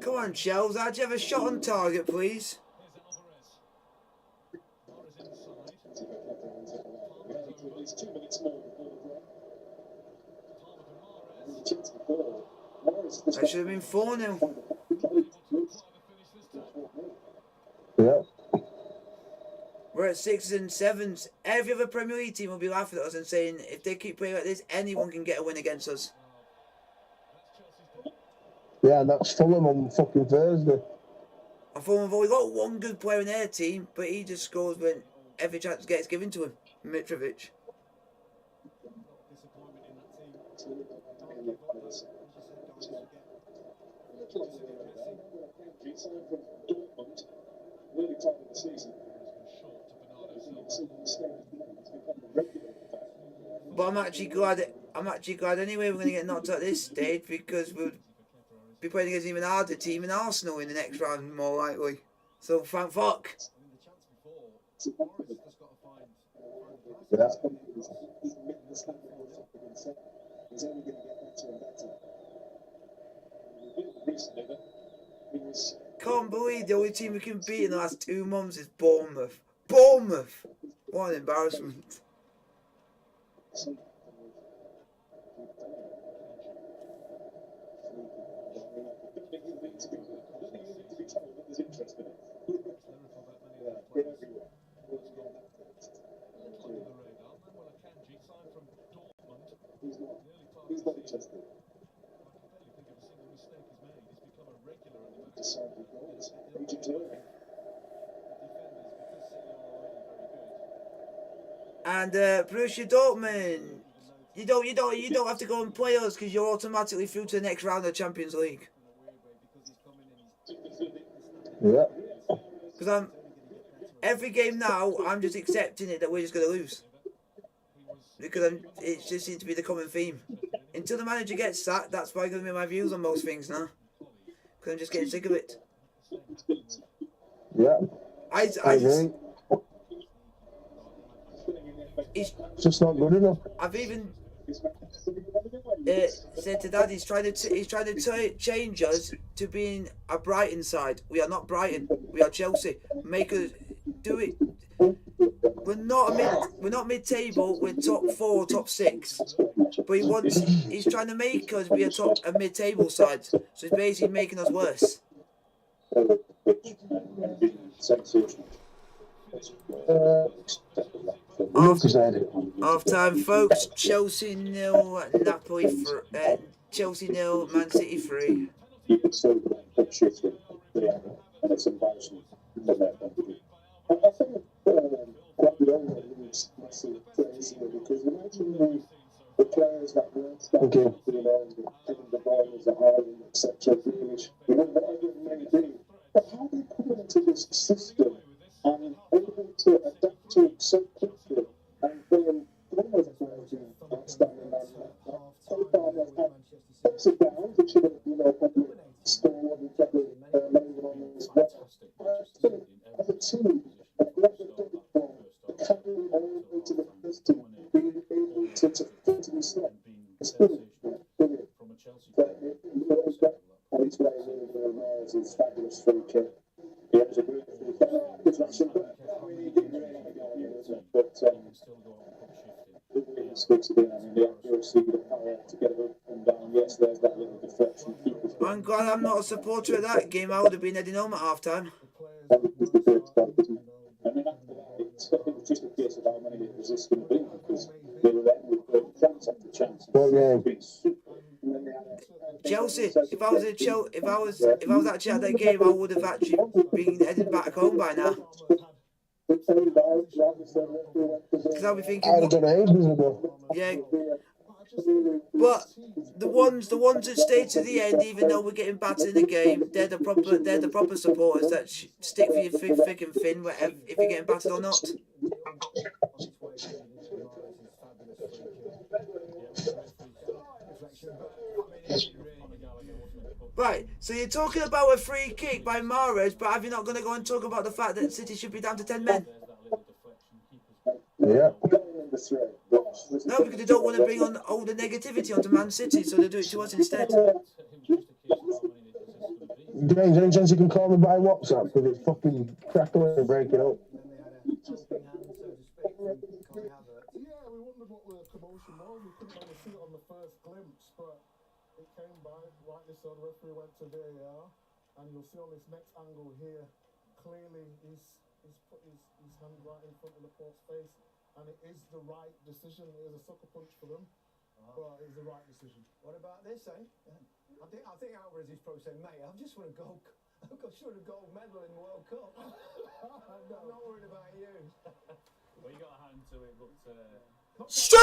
Come on, Shells, how'd you have a shot on target, please? That should have been 4-0.
Yeah.
We're at 6s and 7s. Every other Premier League team will be laughing at us and saying, if they keep playing like this, anyone can get a win against us.
Yeah, and that's Fulham on fucking Thursday.
And Fulham have only got one good player in their team, but he just scores when every chance gets given to him. Mitrovic.
Really top of the season.
But I'm actually glad. I'm actually glad anyway. We're going to get knocked out at this stage because we'll be playing against an even harder team in Arsenal in the next round, more likely. So thank fuck.
Yeah.
He's only going to get better and better. Recently, he was.
Can't believe the only team we can beat in the last 2 months is Bournemouth. Bournemouth! What an embarrassment.
He's not interested. Decided goals. Agent Turner.
And Borussia Dortmund, you don't have to go and play us because you're automatically through to the next round of the Champions League.
Yeah.
Because every game now, I'm just accepting it that we're just going to lose. Because it just seems to be the common theme. Until the manager gets sacked, that's probably going to be my views on most things now. Because I'm just getting sick of it.
Yeah.
I
agree. It's just not good enough.
I've even said to Dad, he's trying to change us to being a Brighton side. We are not Brighton. We are Chelsea. Make us do it. We're not mid-table. We're top 4, top 6. But he's trying to make us be a mid-table side. So he's basically making us worse. Half time, folks. Chelsea 0, Napoli Chelsea 0, Man City 3.
You can still put shifting. Yeah, and it's embarrassing. I think Guardiola needs massive praise here because imagine the players that weren't starting, giving the ball as a Haaland, etc. Grealish, whatever it may be. But how do you come into this system and able to adapt to it so quickly and bring those players in outstanding and takes it down, which should have, probably scored and probably laid on as well. I think as a team, if we have the ball, coming all the way to the first team, being able to fit to the set, it's brilliant. But he's playing really, really well. It's a fabulous free kick. He has a great free kick. It's not simple. But it speaks again. I mean, the accuracy, the power to get it up and down. Yes, there's that little deflection.
I'm glad I'm not a supporter of that game. I would have been heading home at half time.
And then after that, it was just a case of how many it was this going to be because they were there with chance after chance.
Chelsea. If I was actually at that game, I would have actually been headed back home by now. Because I'll be thinking, yeah. But the ones that stay to the end, even though we're getting battered in the game, they're the proper supporters that stick for your thick and thin, whatever, if you're getting battered or not. Right, so you're talking about a free kick by Mahrez, but are you not going to go and talk about the fact that City should be down to 10 men?
Yeah.
No, because they don't want to bring on all the negativity onto Man City, so they do it to us instead.
James, any chance you can call me by WhatsApp because it's fucking crackling and breaking up?
Yeah, we wondered what the commotion was. We couldn't really see it on the first glimpse, but it came by, rightly so. The referee went to VAR, and you'll see on this next angle here, clearly he's put his hand right in front of the post face, and it is the right decision. It is a sucker punch for them, but it's the right decision.
What about this, eh? I think Alvarez is probably saying, mate, I've just won a gold medal in the World Cup. I'm not worried about you.
Well, you got a hand to it, but...
Stay!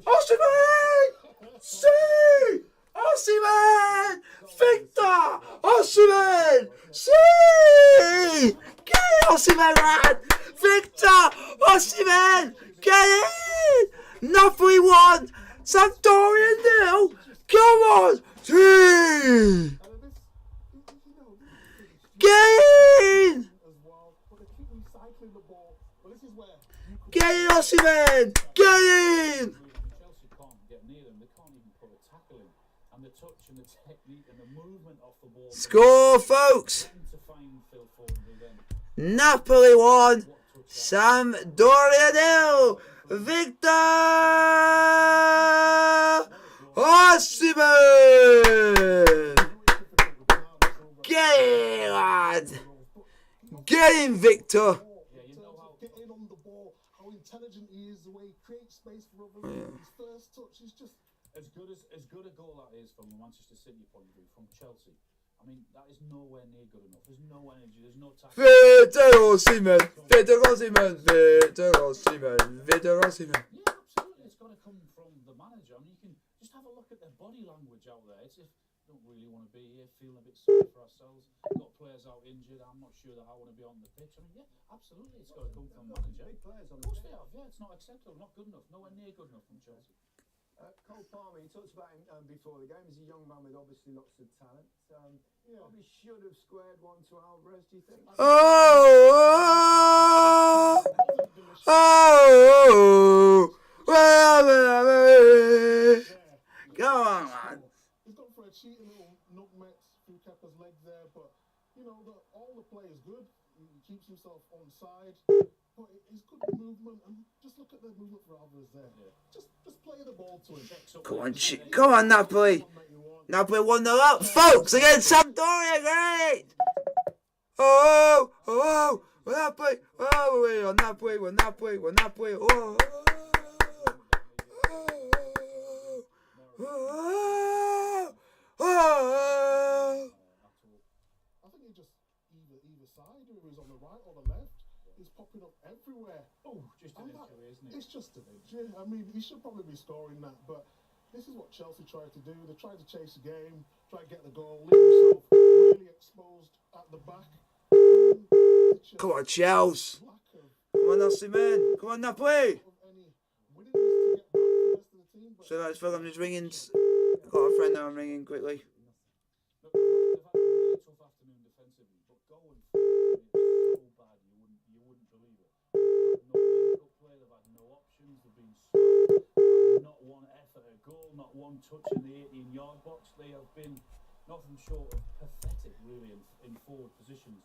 Osimhen! Stay! Osimhen! Victor! Osimhen! See! Get Osimhen, man! Victor Osimhen, get in! Napoli 1, Sampdoria 0. Come on, team! Get in!
as well, but they keep recycling the ball. But this is where you could
Get in, Osimhen! Get in!
Chelsea can't get near them. They can't even put a tackle in. And the touch and the technique and the movement off the ball.
Score, folks!
To find Phil Foden then.
Napoli 1, Sampdoria 0. Victor Osimhen! Get in, lad! Get in, Victor!
get in on the ball, how intelligent he is, the way he creates space for others. His first touch is just
As good a goal that is from a Manchester City point of view, from Chelsea. I mean, that is nowhere near good enough. There's no energy, there's no tackle.
Victor Osimhen! Victor Osimhen! Victor Osimhen! Victor Osimhen!
Yeah, absolutely. It's got to come from the manager. I mean, you can just have a look at their body language out there. It's if we don't really want to be here, feeling a bit sorry for ourselves. Got players out injured. I'm not sure that I want to be on the pitch. I mean, yeah, absolutely. It's got to come from the manager.
Big players on
Of
the
course
pitch.
they have. Yeah, it's not acceptable. Not good enough. Nowhere near good enough from Chelsea.
Cole Palmer, you talked about him before the game. He's a young man with obviously lots of talent. Probably should have squared one to Alvarez, do you think?
Oh! Oh! Come on, man.
he's gone for a cheeky little nutmeg through Kepa's legs there, but you know all the play is good. He keeps himself on side, but it's good movement, and just look at the movement for Alvarez there. Just play the ball to him.
Come on, Napoli. Napoli 1-0 up, folks, against Sampdoria, great! Oh, oh, we're Napoli, oh, we're Napoli, we're Napoli, we're Napoli, oh, oh, oh, oh, oh.
I think he just either side, whether he's on the right or the left, he's popping up everywhere.
Oh, just an
And that-
injury, isn't it?
It's just an injury. I mean, he should probably be scoring that, but this is what Chelsea tried to do. They tried to chase the game, try to get the goal, leave himself really exposed at the back.
Come on, Chelsea.
Lack of
Come on, Osimhen. Come on, Napoli.
any willingness to get back to the rest of the team. But
So that's Phil, I'm just ringing. Got a friend now, I'm ringing quickly.
Look, they've had a really tough afternoon defensively, but going forward, it's so bad you wouldn't believe it. They've had no link-up play, they've had no options, they've been slow, not one effort at goal, not one touch in the 18-yard box. They have been nothing short of pathetic, really, in forward positions.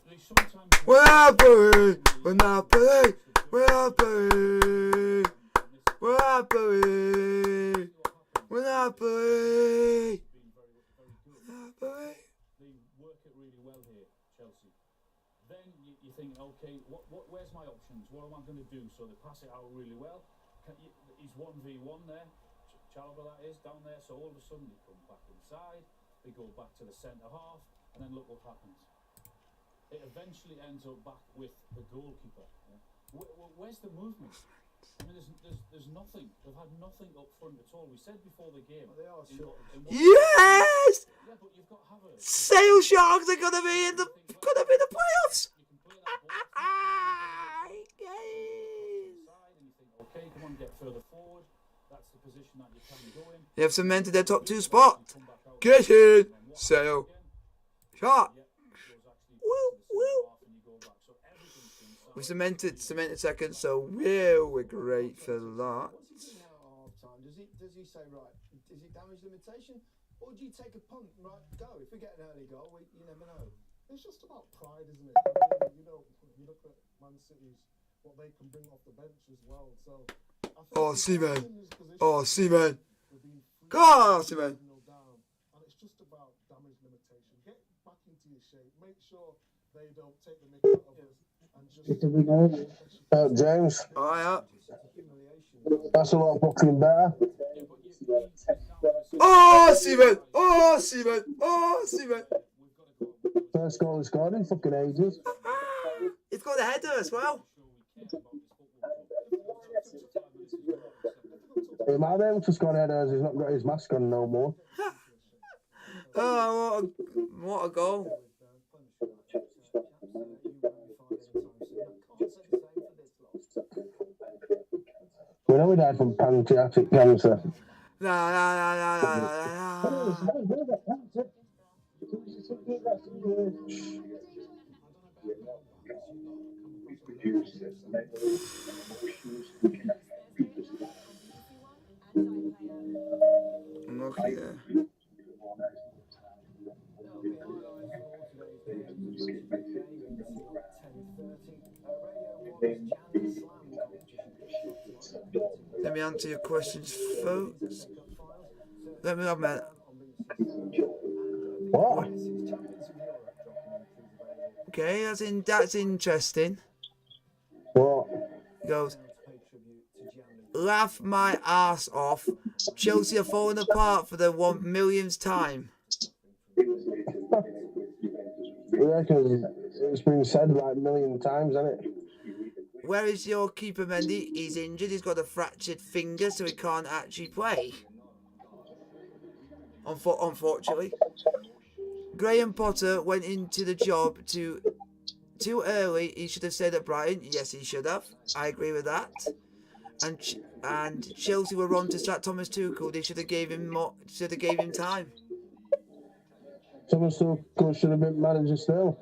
They sometimes
We're Napoli. We're Napoli. We're Napoli. We're Napoli. We're Napoli. Napoli.
they work it really well here, Chelsea. Then you think, okay, where's my options? What am I going to do? So they pass it out really well. He's 1v1 there, Chalobah that is, down there. So all of a sudden they come back inside, they go back to the centre half, and then look what happens. It eventually ends up back with the goalkeeper. Yeah? Where's the movement? I mean, there's nothing. They've had nothing up front at all. We said before the game.
They are short.
Yes!
Yeah, but you've got Havertz.
Sail Sharks are gonna be in the playoffs.
You can play that ball inside, and you think, okay, come on, get further forward. That's the position that you can go in.
They have cemented their top 2 spot.
Come back out.
Get in, Sail Shark.
Yeah, it goes actually
Woo,
back to the
woo.
centre half and you go back. So everything's been
We
solid.
cemented second, so we're great for that.
What's he doing now at half time? Does he say, right, is it damage limitation? Or do you take a punt, right, go? If we get an early goal, you never know.
it's just about pride, isn't it? I mean, you look at Man City's, what they can bring off the bench as well. So, I think
Oh,
he's
Seaman.
in this position
Oh, Seaman.
with being
Come on, Seaman.
3-0 down, and it's just about damage limitation. Get back into your shape. Make sure they don't take the mick out of us and just.
James,
Oh, yeah.
that's a lot fucking better.
Oh, Seaman. Oh, Seaman. Oh, Seaman.
First goal he scored in fucking ages.
He's got a header as well.
He might be able to score headers, he's not got his mask on no more.
Oh, what a goal.
We know he died from pancreatic cancer.
La, la, la, la, la, la, la. I'm lucky there.
That'll be highlights from all today's games. Game until 10:30. Radio 1's Jan Slam competition.
Let me answer your questions, folks. Let me have my.
What?
Okay, that's interesting.
What?
He goes, laugh my ass off. Chelsea are falling apart for the 1 millionth time.
Because it's been said like a million times, hasn't it?
Where is your keeper, Mendy? He's injured. He's got a fractured finger, so he can't actually play. Unfortunately. Graham Potter went into the job too early. He should have stayed at Brighton. Yes, he should have. I agree with that. And Chelsea were wrong to start Thomas Tuchel. They should have gave him more. Should have gave him time.
Thomas Tuchel should have been manager still.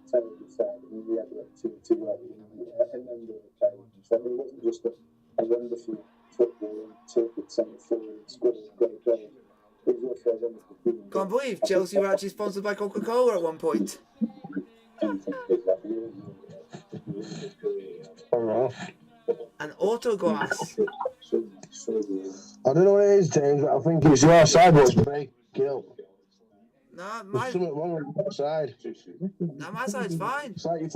Terribly sad. I mean, we had the opportunity to work with a number of occasions. So it wasn't just a wonderful football, terrific centre forward, scoring great goals. It was also a wonderful feeling.
Can't believe Chelsea were actually sponsored by Coca-Cola at one point. And Autoglass.
I don't know what it is, James, but I think it's your side what's breaking up.
Nah,
There's something wrong with your side.
nah, my side's fine.
It's like you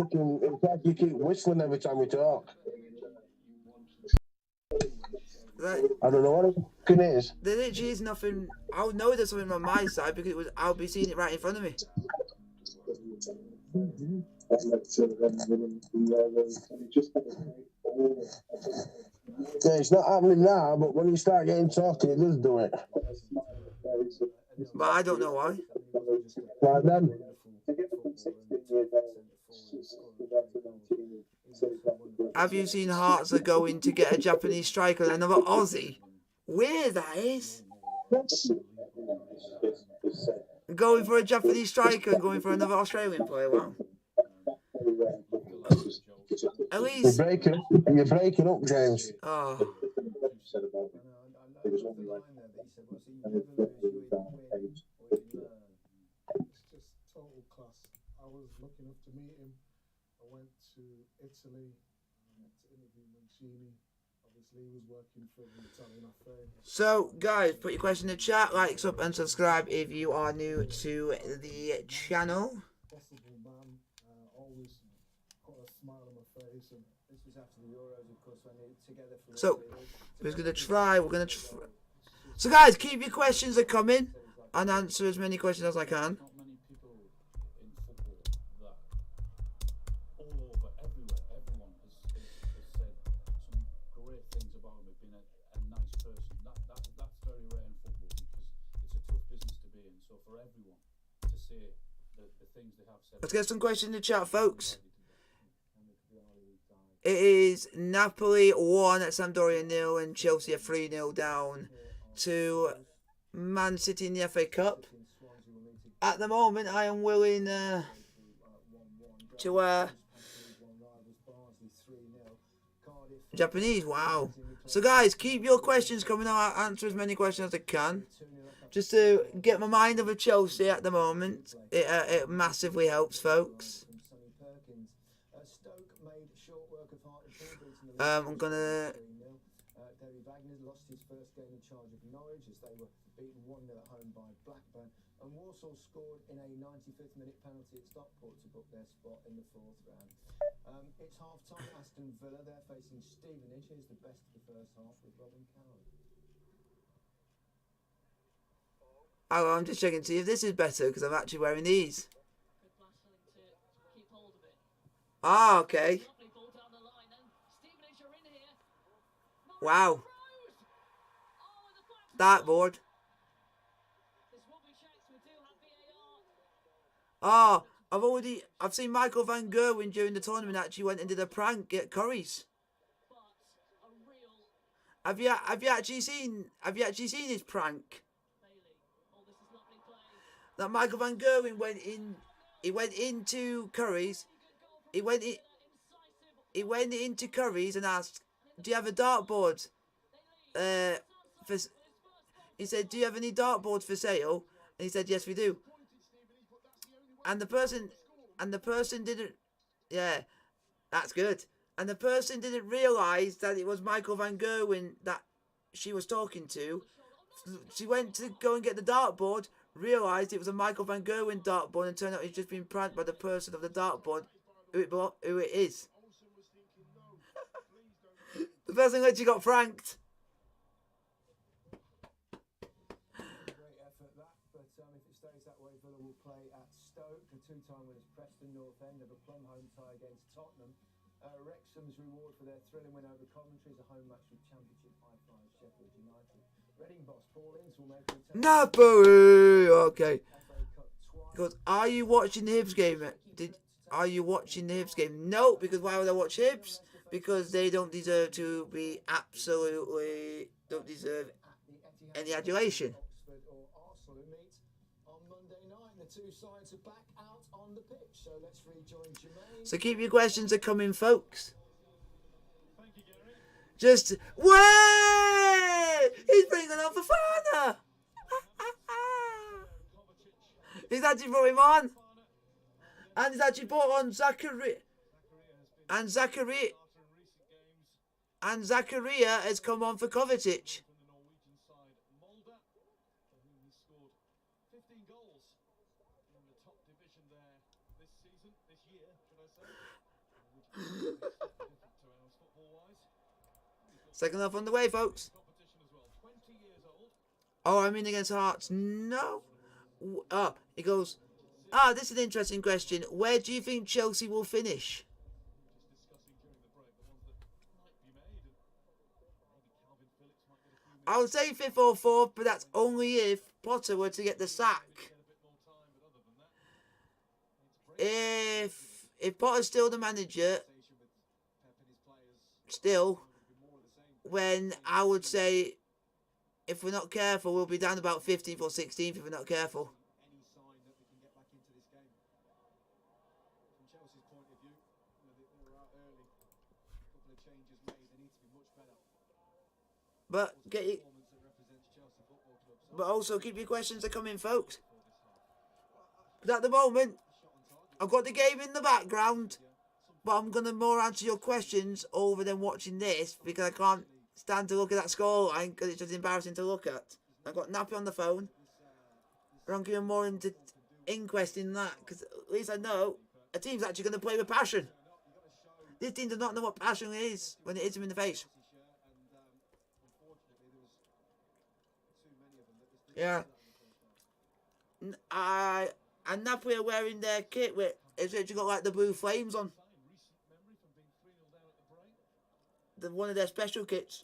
keep whistling every time we talk.
Like,
I don't know what it is.
there literally is nothing. I'll know there's something on my side because I'll be seeing it right in front of me.
Yeah, it's not happening now, but when you start getting talking, it does do it.
But I don't know why.
Like then.
Have you seen Hearts are going to get a Japanese striker and another Aussie? Weird that is. Going for a Japanese striker and going for another Australian player. Wow. At least.
You're breaking up, James.
Oh.
It's just total class. I was lucky enough to meet him. I went to Italy to interview Mancini. Obviously, he was working for the Italian affair.
So, guys, put your question in the chat, like, sub, and subscribe if you are new to the channel.
Possible man, always put a smile on my face. And
This was after the Euros, of course, when they together for
So, we're going to try. So, guys, keep your questions coming and answer as many questions as I can.
Not many people in football that all over, everywhere, everyone has said some great things about him, being a nice person. That's very rare in football because it's a tough business to be in. So for everyone to say the things they have said.
Let's get some questions in the chat, folks. It is Napoli 1, Sampdoria 0, and Chelsea are 3-0 down to Man City in the FA Cup. At the moment, I am willing to Japanese. Wow. So, guys, keep your questions coming. I'll answer as many questions as I can. Just to get my mind over Chelsea at the moment. It massively helps, folks. I'm gonna
David Wagner lost his first game in charge of Norwich as they were beaten 1-0 at home by Blackburn. And Walsall scored in a 95th minute penalty at Stockport to book their spot in the 4th round. It's half-time at Aston Villa. They're facing Stevenage. Here's the best of the first half with Robin Cowan.
Oh, I'm just checking to see if this is better because I'm actually wearing these. Ah, okay. Wow. Dartboard. Ah, I've seen Michael Van Gerwen during the tournament actually went and did a prank at Curry's. Have you actually seen his prank? That Michael Van Gerwen went into Curry's. He went into Curry's and asked, "Do you have a dartboard?" He said, "Do you have any dartboards for sale?" And he said, "Yes, we do." And the person didn't. Yeah, that's good. And the person didn't realise that it was Michael Van Gerwen that she was talking to. She went to go and get the dartboard, realised it was a Michael Van Gerwen dartboard, and turned out he's just been pranked by the person of the dartboard, who it is. The person literally got pranked.
Great effort that, but if it stays that way, Villa will play at Stoke. The two-time winners Preston North End have a plum home tie against Tottenham. Wrexham's reward for their thrilling win over Coventry is a home match with Championship high-flyers Sheffield United. Reading boss Paul Ince will make a return.
Napoli! Okay.
FA Cup twice.
Because are you watching the Hibs game? Are you watching the Hibs game? No, because why would I watch Hibs? Because they don't deserve to be don't deserve any adulation.
Oxford or Arsenal who meet on Monday night, and the two sides are back out on the pitch. So let's rejoin Jermaine.
So keep your questions coming, folks. Just way! He's bringing on Fofana. He's actually brought him on, and he's actually brought on Zachary. And Zachariah has come on for Kovacic. Second half on the way, folks. Oh, I'm in against Hearts. No. Oh, he goes, this is an interesting question. Where do you think Chelsea will finish? I would say 5th or 4th, but that's only if Potter were to get the sack. If Potter's still the manager, when I would say, if we're not careful, we'll be down about 15th or 16th if we're not careful. But also keep your questions coming, folks. But at the moment, I've got the game in the background, but I'm going to more answer your questions over than watching this because I can't stand to look at that scoreline because it's just embarrassing to look at. I've got Nappy on the phone. I'm going more into inquest in that because at least I know a team's actually going to play with passion. This team does not know what passion is when it hits them in the face. Yeah. And Napoli are wearing their kit with it's literally got like the blue flames on. One of their special kits.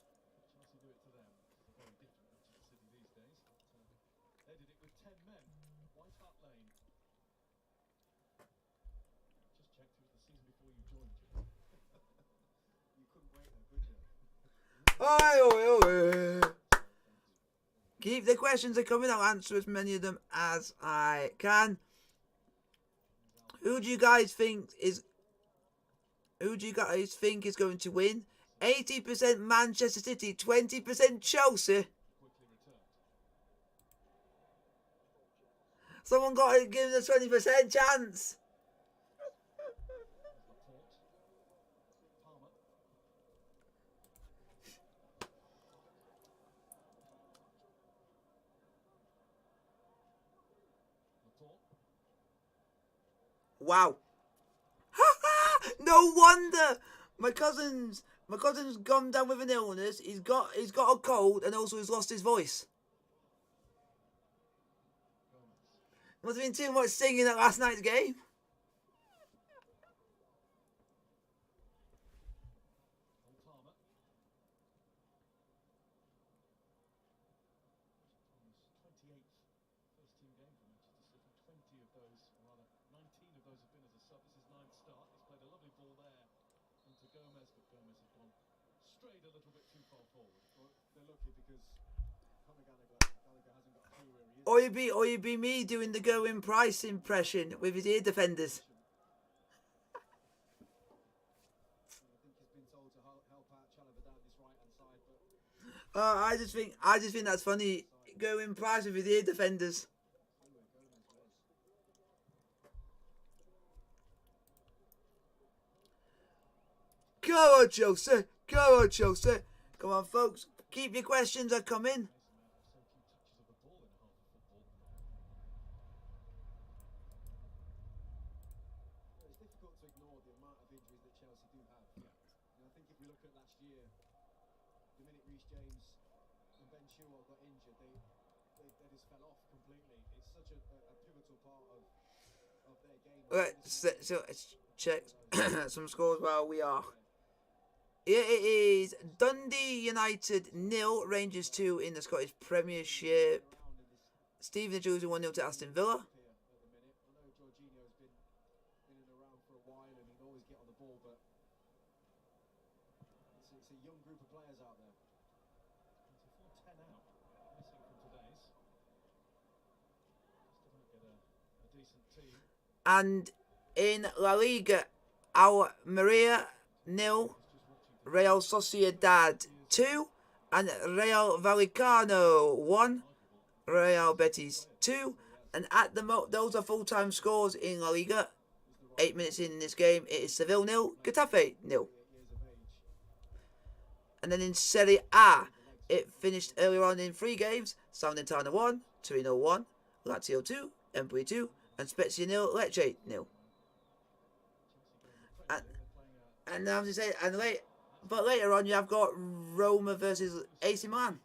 Keep the questions coming. I'll answer as many of them as I can. Who do you guys think is going to win? 80% Manchester City, 20% Chelsea. Someone got to give them a 20% chance. Wow. No wonder my cousin's gone down with an illness. He's got a cold and also he's lost his voice. Must have been too much singing at last night's game.
Palmer. Palmer's 28th first team game for Manchester City. 20 of those, or rather 19 of those have been as a sub. This is 9th start. He's played a lovely ball there into Gomez, but Gomez has gone strayed a little bit too far forward.
Well, they're lucky because Conor Gallagher hasn't got a clue where he is.
Or you be me doing the Gerwyn Price impression with his ear defenders.
I think he's been told to help out Chalobah down this right-hand side, but
I just think that's funny. Gerwyn Price with his ear defenders. Come on, Chelsea. Come on, Chelsea. Come on, folks. Keep your questions are coming.
it's difficult to ignore the amount of injuries that Chelsea do have. And I think if we look at last year, the minute Reece James and Ben Chilwell got injured, they just fell off completely. It's such a pivotal part of their game.
Right, so let's check some scores while we are. Here it is Dundee United 0, Rangers 2 in the Scottish Premiership. Stephen Jersey 1-0 to Aston Villa.
At the minute, I know Jorginho's been in and around for a while and he'd always get on the ball, but it's a young group of players out there.
10 out, missing from today's. Still don't get a decent team.
And in La Liga, Almeria 0, Real Sociedad 2, and Real Vallecano 1, Real Betis 2. And at the those are full-time scores in La Liga. 8 minutes in this game, it is Seville 0, Getafe 0. And then in Serie A, it finished earlier on in 3 games. Salernitana 1, Torino 1, Lazio 2, Empoli 2, and Spezia 0, Lecce 0. And now to say, but later on you have got Roma versus AC Milan.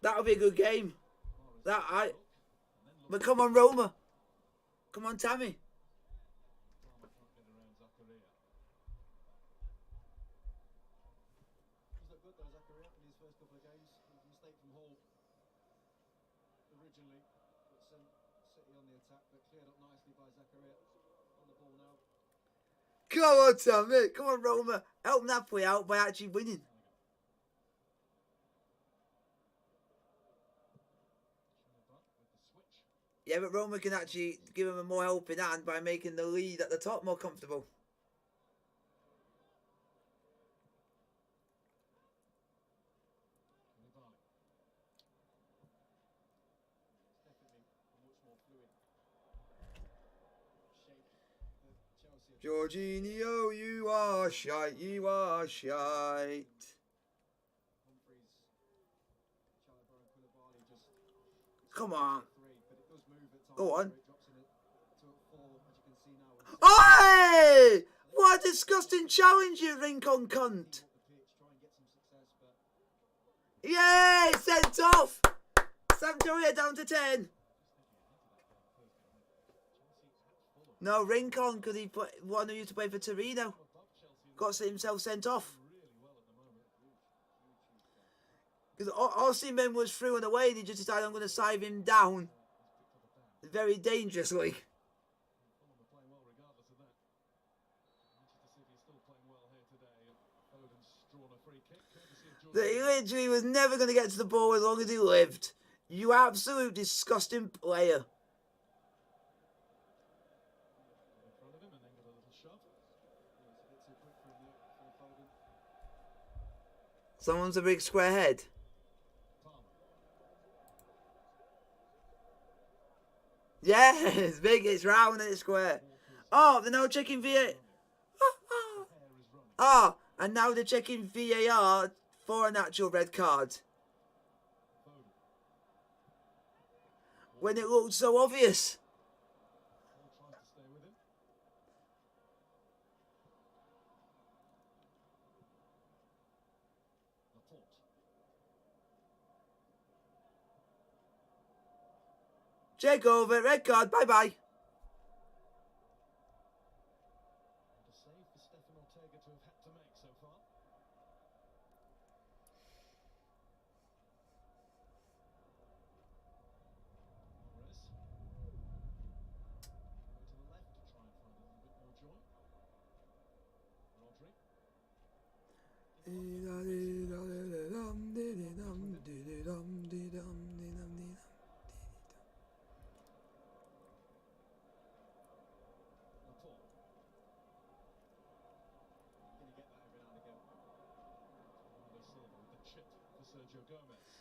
That'll be a good game. But come on, Roma. Come on, Tammy.
He's looked good though, Zakaria, in his first couple of games. It was a mistake from Hall originally, but sent City on the attack, but cleared up nicely by Zakaria. On the ball now.
Come on, Tammy. Come on, Roma. Help Napoli out by actually winning. Yeah, but Roma can actually give him a more helping hand by making the lead at the top more comfortable. Jorginho, you are shite, you are shite. Come on. Go on. Oi! What a disgusting challenge, you Rincon cunt. Yay! Sent off! Sampdoria down to 10. No, Rincon, because he wanted you to play for Torino. Got himself sent off. Because Osimhen was through and away and he just decided I'm going to side him down. Very dangerously. That he literally was never going to get to the ball as long as he lived. You absolute disgusting player. Someone's a big square head. Yeah, it's big, it's round and it's square. Oh, they're now checking VAR. Ah, and now they're checking VAR for an actual red card. when it looked so obvious.
All trying to stay with him. Laporte.
Check over, red card, bye-bye.
And a save for Stefan Ortega to have had to make so far. Morris. Go to the left to try and find a little bit more joy. Rodri. Laporte. Going to get that every now and again. Bernardo Silva with the chip for Sergio Gomez.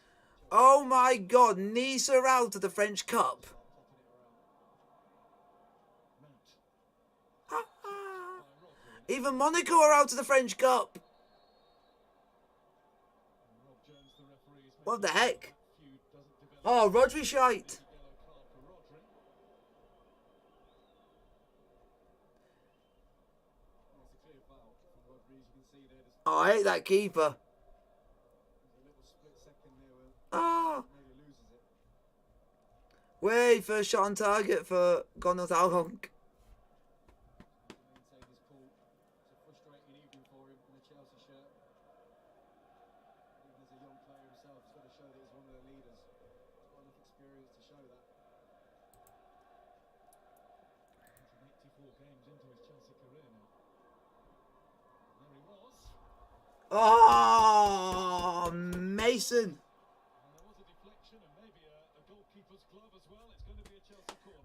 Oh my God, Nice are out of the French Cup.
Popping it around. Mount.
Ha, ha.
By Rodri. And
Even Monaco are out of the French Cup.
Rob Jones, the referee, is
What the
making
heck?
sure that feud doesn't develop.
Oh, Rodri shite.
Yellow card for Rodri. It's a clear foul from Rodri, as you can see there. There's
Oh, I hate that keeper.
a little split second there where
Ah.
nearly loses it.
Way first shot on target for God knows how long.
To maintain his cool. It's a frustrating evening for him in a Chelsea shirt. Even as a young player himself, he's got to show that he's one of the leaders. He's got enough experience to show that. 184 games into his Chelsea career now. And there he was.
Oh, Mason.
And there was a deflection and maybe a goalkeeper's glove as well. It's going to be a Chelsea corner.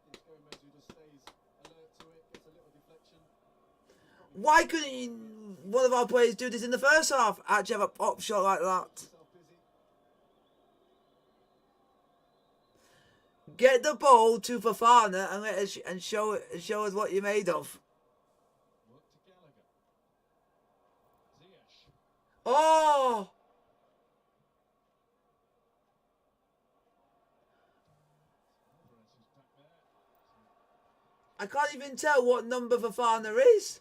It's Gomez who just stays alert to it, gets a little deflection.
Why couldn't one of our players do this in the first half? Actually have a pop shot like that.
Himself busy.
Get the ball to Fofana and let us and show us what you're made of.
Work to Gallagher. Ziyech.
Oh,
Alvarez who's back there.
I can't even tell what number Fofana is.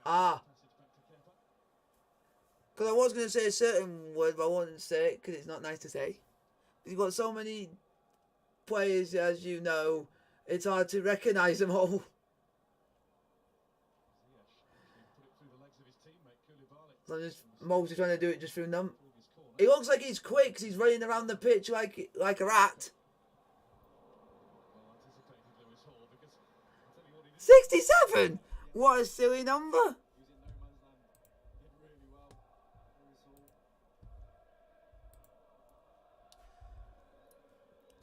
Ah,
Passage back to Kepa.
because I was going to say a certain word, but I won't say it because it's not nice to say. You've got so many players, as you know, it's hard to recognise them all.
Ziyech actually put it through the legs of his teammate Koulibaly.
So I'm just mostly trying to do it just through num.
His corner.
He looks like he's quick 'cause he's running around the pitch like a rat.
Well anticipated Lewis Hall because I'll tell you what he did.
67! What a silly number.
He was in no man's land. Did really well. Lewis Hall.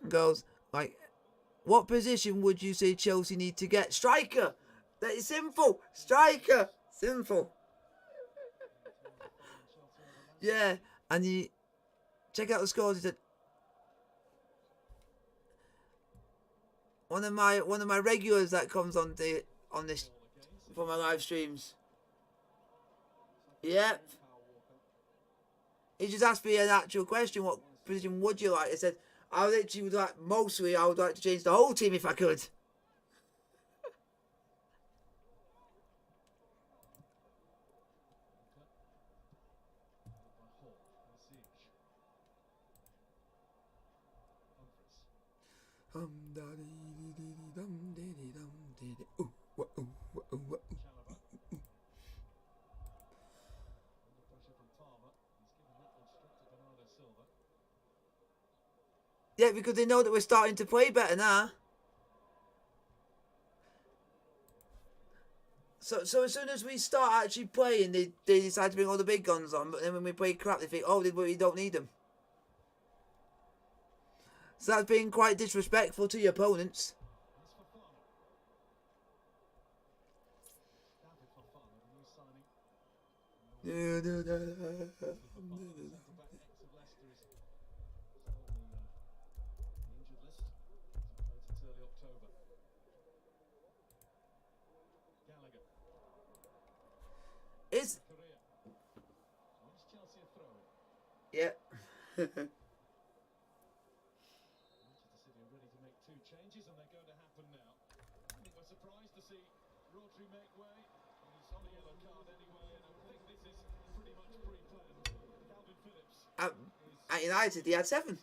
Goes like, what position would you say Chelsea need to get? Striker. That is simple. Striker. Simple. Yeah, and you check out the scores. He said one of my regulars that comes on this for my live streams. Yep. He just asked me an actual question. What position would you like? I said I literally would like mostly. I would like to change the whole team if I could.
By Hall. And Ziyech. Humphries. Chalobah. Under pressure from Palmer. He's given that one straight to Bernardo Silva.
Yeah, because they know that we're starting to play better now. So as soon as we start actually playing, they decide to bring all the big guns on. But then when we play crap, they think, oh, we don't need them. So that's being quite disrespectful to your opponents.
Here's Fofana. David Fofana, the new signing. Fofana, the centre-back ex of Leicester, is still on the injured list. Hasn't played since early October. Gallagher.
Is
Career
Yeah.
Manchester City are ready to make 2 changes, and they're going to happen now. I think we're surprised to see Rodri make way. He's on a yellow card anyway, and I think this is pretty much pre-planned. Calvin Phillips
At United, he had 7.
and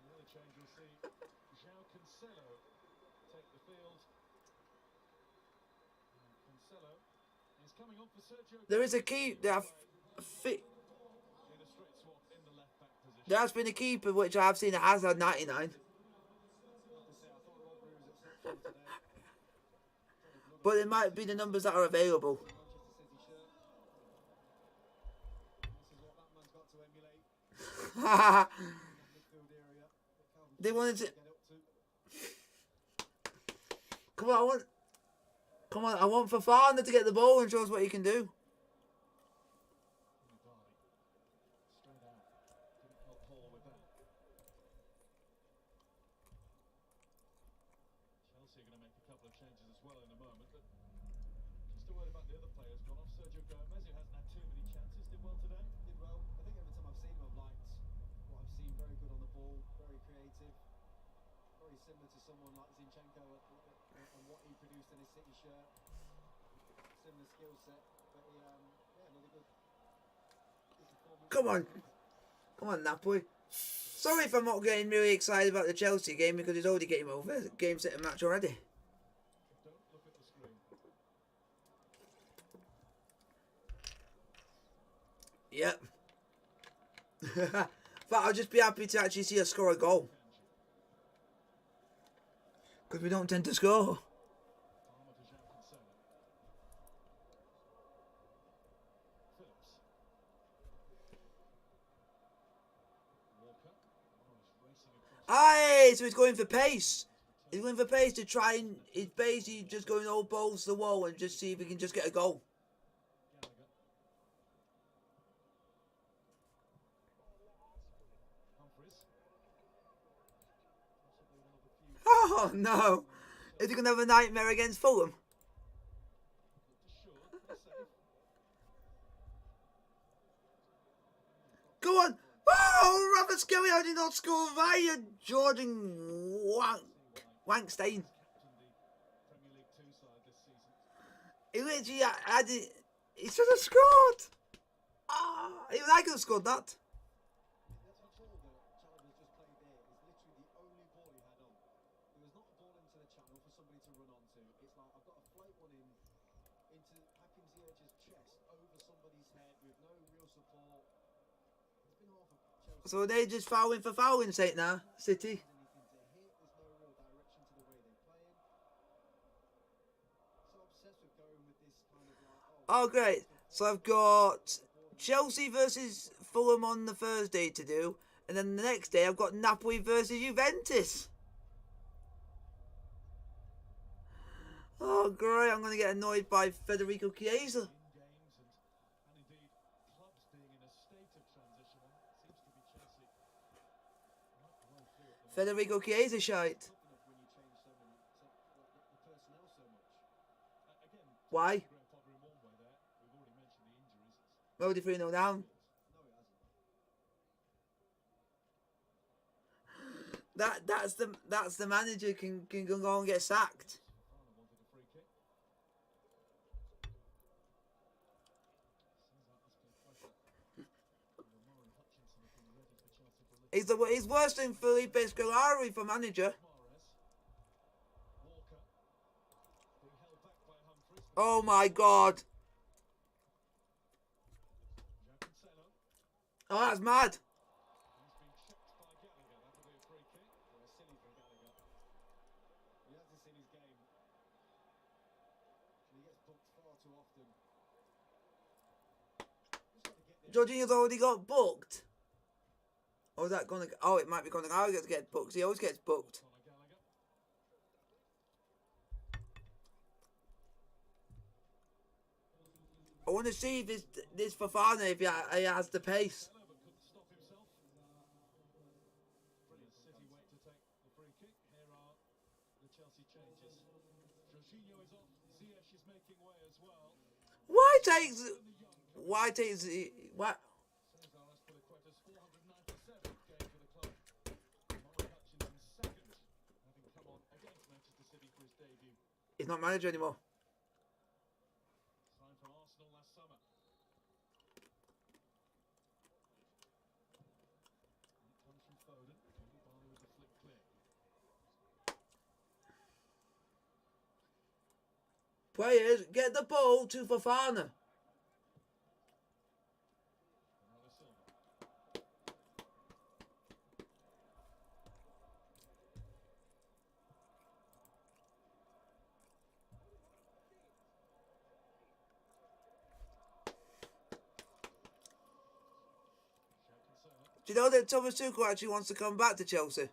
the other change we'll see João Cancelo take the field. Cancelo is coming on for Sergio.
There is a key. There
In a straight swap in the left back position.
has been a keeper which I've seen that has had 99. But it might be the numbers that are available. They wanted to. Come on, I want Fofana to get the ball and show us what he can do.
Chelsea are going to make a couple of changes as well in a moment, but just a word about the other players gone off. Sergio Gomez, who hasn't had too many chances, did well today.
Did well. I think every time I've seen him, I've liked what I've seen. Very good on the ball, very creative, very similar to someone like Zinchenko and what he produced in his City shirt. Similar skill set, but he, another good performance.
Come on, Napoli. Sorry if I'm not getting really excited about the Chelsea game because it's already getting over. Game, set, and match already.
Don't look at the screen.
Yep. But I'll just be happy to actually see us score a goal. Because we don't tend to score.
Palmer to João Cancelo. Phillips. Walker. Oh, he's racing across.
Aye, so he's going for pace. He's going for pace to try and he's basically just going all balls to the wall and just see if he can just get a goal.
Gallagher. Humphries. Possibly one of the few.
Oh no! Is he going to have a nightmare against Fulham?
Assured, pretty safe.
Go on! Oh, Robert Skelly, how did not score via Jordan Wankstein.
Captained the Premier League 2 side this season.
He literally had it. He should have scored. Even I could have scored that.
That's all that Chalobah's just played there is literally the only ball he had on. There was not a ball into the channel for somebody to run onto. It's like I've got to float one into Hakim Ziyech's chest over somebody's head with no real support. It's been half of Chelsea.
So they're just fouling for fouling's sake now, City.
Anything to hit. There's no real direction to the way they're playing. So obsessed with going with this kind of like,
Oh, great. So I've got Chelsea versus Fulham on the Thursday to do. And then the next day I've got Napoli versus Juventus. Oh, great. I'm going to get annoyed by Federico Chiesa.
In games and indeed clubs being in a state of transition. And it seems to be Chelsea right the way through at the moment.
Federico Chiesa shite.
tough enough when you change so many, the personnel so much.
Again,
Why?
Graham Potter in one way there. We've already mentioned the injuries.
Already 3-0 down.
No, it hasn't.
That's the manager can go and get sacked.
Fofana wanted a free kick. Seems like there's been pressure. And Murray Hutchinson looking ready for Chelsea to lift.
He's worse than Felipe Scolari for manager.
Mahrez. Walker. Being held back by Humphries.
Oh my god.
João Cancelo.
Oh, that's mad.
He's been checked by Gallagher. That'll be a free kick.
Well, silly for Gallagher. You have to see his game. He gets booked far too often. Just got to get there.
Jorginho's already got booked. Or is that going to... Oh, it might be Conor Gallagher to get booked. He always gets booked.
Conor Gallagher.
I want to see if this Fofana, if he has the pace.
But couldn't stop himself. Brilliant. City wait to take the free kick. Here are the Chelsea changes. Jorginho is off. Ziyech is making way as well.
Why takes...
And the young
Why takes... Why...
Cesar has put a question
He's not manager anymore.
Signed for Arsenal last summer. And it comes from Foden. Koulibaly with the flick clear.
Players, get the ball to Fofana.
Bernardo Silva.
Do you know that Thomas Tuchel actually wants to come back to Chelsea?
I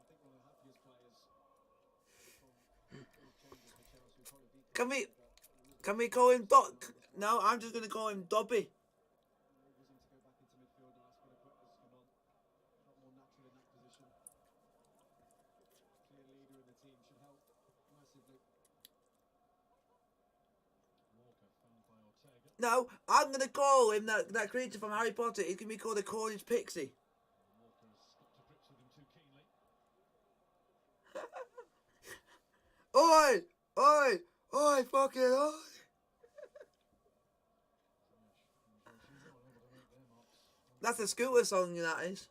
think one of the happiest players from changes for Chelsea probably beat
Can we call him Doc? No, I'm just going to call him Dobby.
enables him to go back into midfield. The last bit of quick has come on. A lot more natural in that position. Clear leader in the team should help massively. Walker found by Ortega.
No, I'm going to call him that creature from Harry Potter. He's going to be called a Cornish Pixie.
Walker has got to grips with him too keenly.
Oi! Oi! Oi! Fucking oi! That's a Scooter song, that is.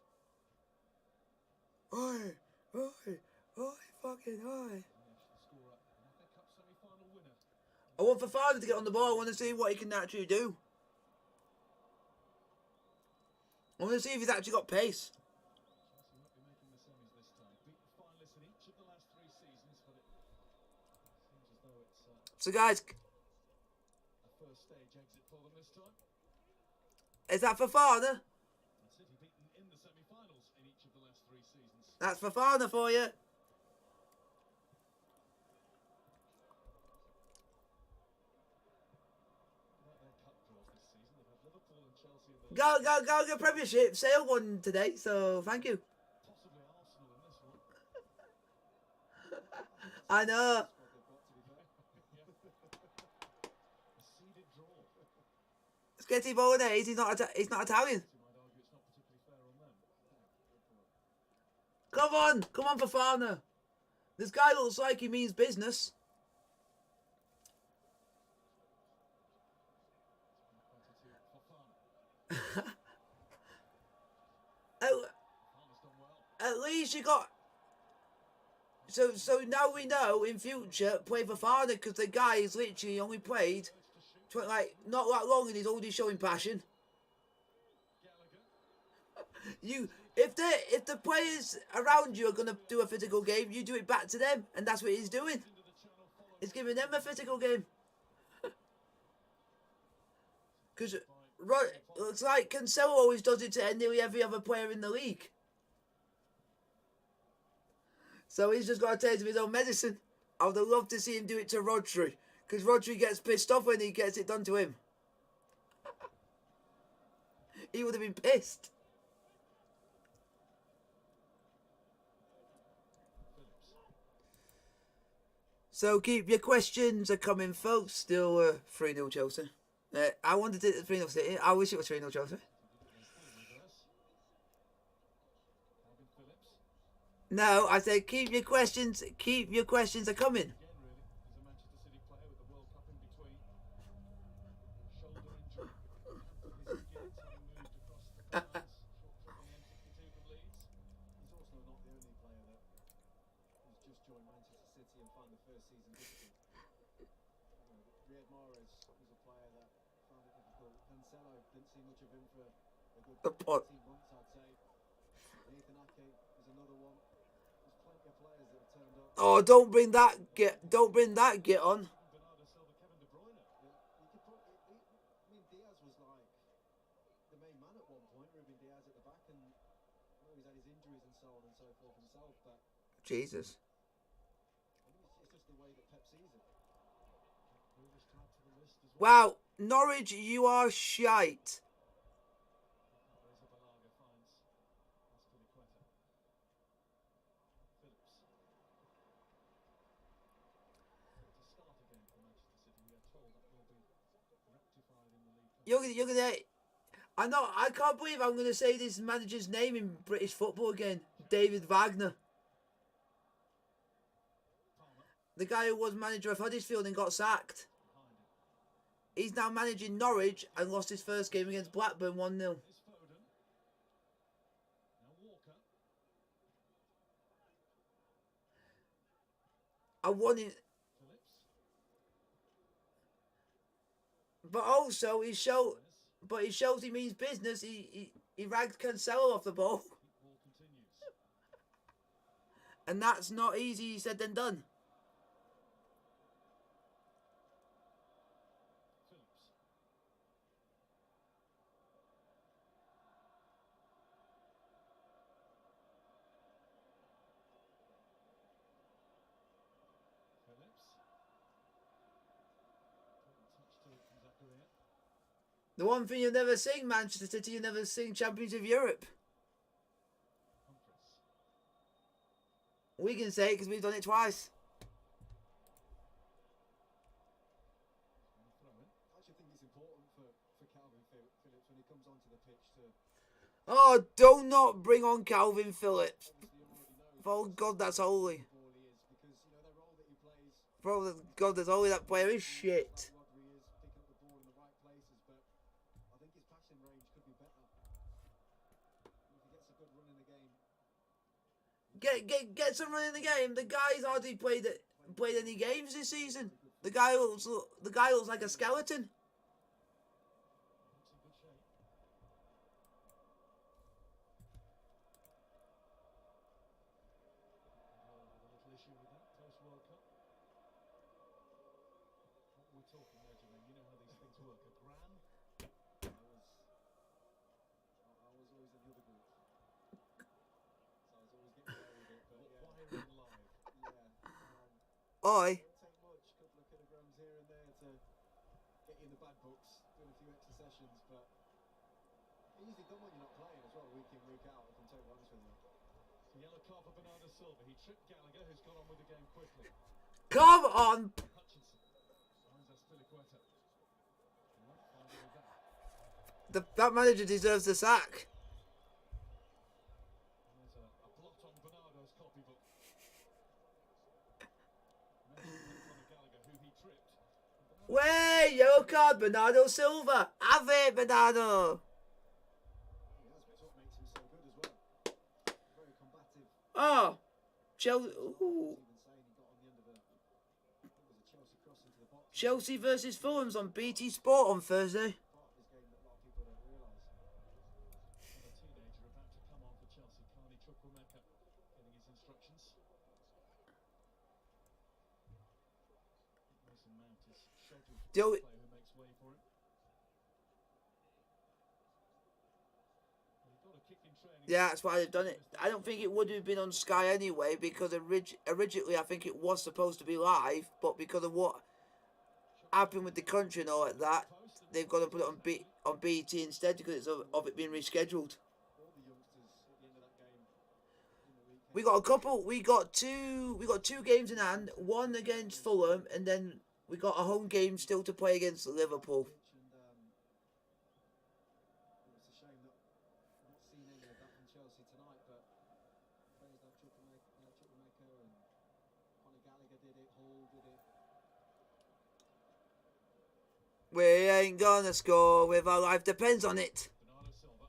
Oi! Oi! Oi! Fucking oi! I want Fofana to get on the ball. I want to see what he can actually do. I want to see if he's actually got pace.
Chelsea might be making the semis this time. Beat the finalists in each of the last 3 seasons, but it seems as though it's
So, guys,
a first stage exit for them this time.
is that Fofana?
And City beaten in the semi-finals in each of the last 3 seasons.
That's Fofana for you.
About their cup draws this season, they've had Liverpool and Chelsea in the
Go, Premiership. Sale won today, so thank you.
possibly Arsenal in this one.
I know.
Squad they've got, to be fair. A seeded draw.
Sketty Bolognese, he's not Italian.
You might argue it's not particularly fair on them.
Come on, Fofana. This guy looks like he means business. At least you got. So now we know in future play Fofana because the guy has literally only played not that long and he's already showing passion. If the players around you are gonna do a physical game, you do it back to them, and that's what he's doing. He's giving them a physical game. Because looks like Cancelo always does it to nearly every other player in the league. So he's just got a taste of his own medicine. I would have loved to see him do it to Rodri. Because Rodri gets pissed off when he gets it done to him. He would have been pissed. So keep your questions coming, folks. Still 3-0 Chelsea. I wanted it 3-0 City. I wish it was 3-0 Chelsea. No, I said keep your questions. Keep your questions coming.
Again, really, he's a Manchester City player with the World Cup in between. Shoulder injury. Hampered his skills, having moved across the fence. Short trip on the M62 from Leeds. He's also not the only player that has just joined Manchester City and found the first season difficult. Riyad Mahrez was a player that found it difficult. Cancelo didn't see much of him for a good 18 months, I'd say. Nathan Ake is another one. There's plenty of players that have turned up.
Oh, don't bring that get on.
Bernardo Silva, Kevin De Bruyne.
Yeah, you could put, I mean, Diaz was like the main man at one point, Ruben Diaz at the back, and I know he's had his injuries and so on and so forth himself, but
Jesus.
I think it's just the way that Pep sees it.
Grealish to add to the list as well.
Wow, Norwich, you are shite.
Reza Balaga finds Aspilicueta. Phillips. To start again for Manchester City, we are told that will be rectified in the league.
You're gonna. I can't believe I'm going to say this manager's name in British football again. David Wagner. The guy who was manager of Huddersfield and got sacked. He's now managing Norwich and lost his first game against Blackburn 1-0.
It's Foden. Now Walker.
I won it.
Phillips.
But also, he shows he means business. He ragged Cancelo off the ball.
Ball continues.
And that's not easy said than done.
Phillips. Phillips. Touch to Zakaria.
The one thing you'll never sing, Manchester City, you never sing Champions of Europe.
Humphries.
We can say it because we've done it twice.
And throw in.
I actually think it's important for Calvin Phillips when he comes onto the pitch to
Oh, do not bring on Calvin Phillips.
obviously already know
For God, that's holy.
the ball he is, because the role that he plays,
For God, that's holy. That player is shit.
what he is, picking up the ball in the right places, but I think his passing range could be better. If he gets a good run in the game,
Get some run in the game. The guy's hardly played any games this season. The guy looks like a skeleton.
Looks in good shape. A little issue with that post-World Cup. What we're talking there, Jermaine, you know how these things work. A gran.
I was always in the other group, so I was always getting away with it. But yeah,
Wiring live.
Oi.
Don't take much, couple of kilograms here and there to get you in the bad books, doing a few extra sessions, but it's easily done when you're not playing as well, week in, week out, if I'm totally honest with you.
It's a yellow card for Bernardo Silva. He tripped Gallagher, who's got on with the game quickly.
Come on.
Hutchinson finds Aspilicueta. Not finding with that.
That manager deserves the sack.
And there's a blot on Bernardo's copybook. Mentioned Gallagher, who he tripped.
Way, yellow card, Bernardo Silva. Have it, Bernardo.
He has, which what makes him so good as well. Very combative.
Oh, Chelsea.
Even saying he got on the end of it was a Chelsea cross into the box.
Chelsea versus Fulham's on BT Sport on Thursday.
Part of this game that a lot of people don't realise.
A teenager about to come on for Chelsea, Carney Chukwuemeka, getting his instructions. Mason Mount is scheduled
The
for
only-
the player who makes way for him. Well, he got a kick in training.
Yeah, that's why they've done it. I don't think it would have been on Sky anyway because originally I think it was supposed to be live, but because of what happened with the country and all like that, they've got to put it on BT instead because of it being rescheduled.
All the youngsters at the end of that game in the weekend.
We got a couple. We got two games in hand. One against Fulham, and then we got a home game still to play against Liverpool.
And it's a shame that I've not seen any of that from Chelsea tonight, but players like Chukwuemeka and Conor Gallagher did it, Hall did it.
We ain't gonna score with our life depends on it.
Bernardo Silva.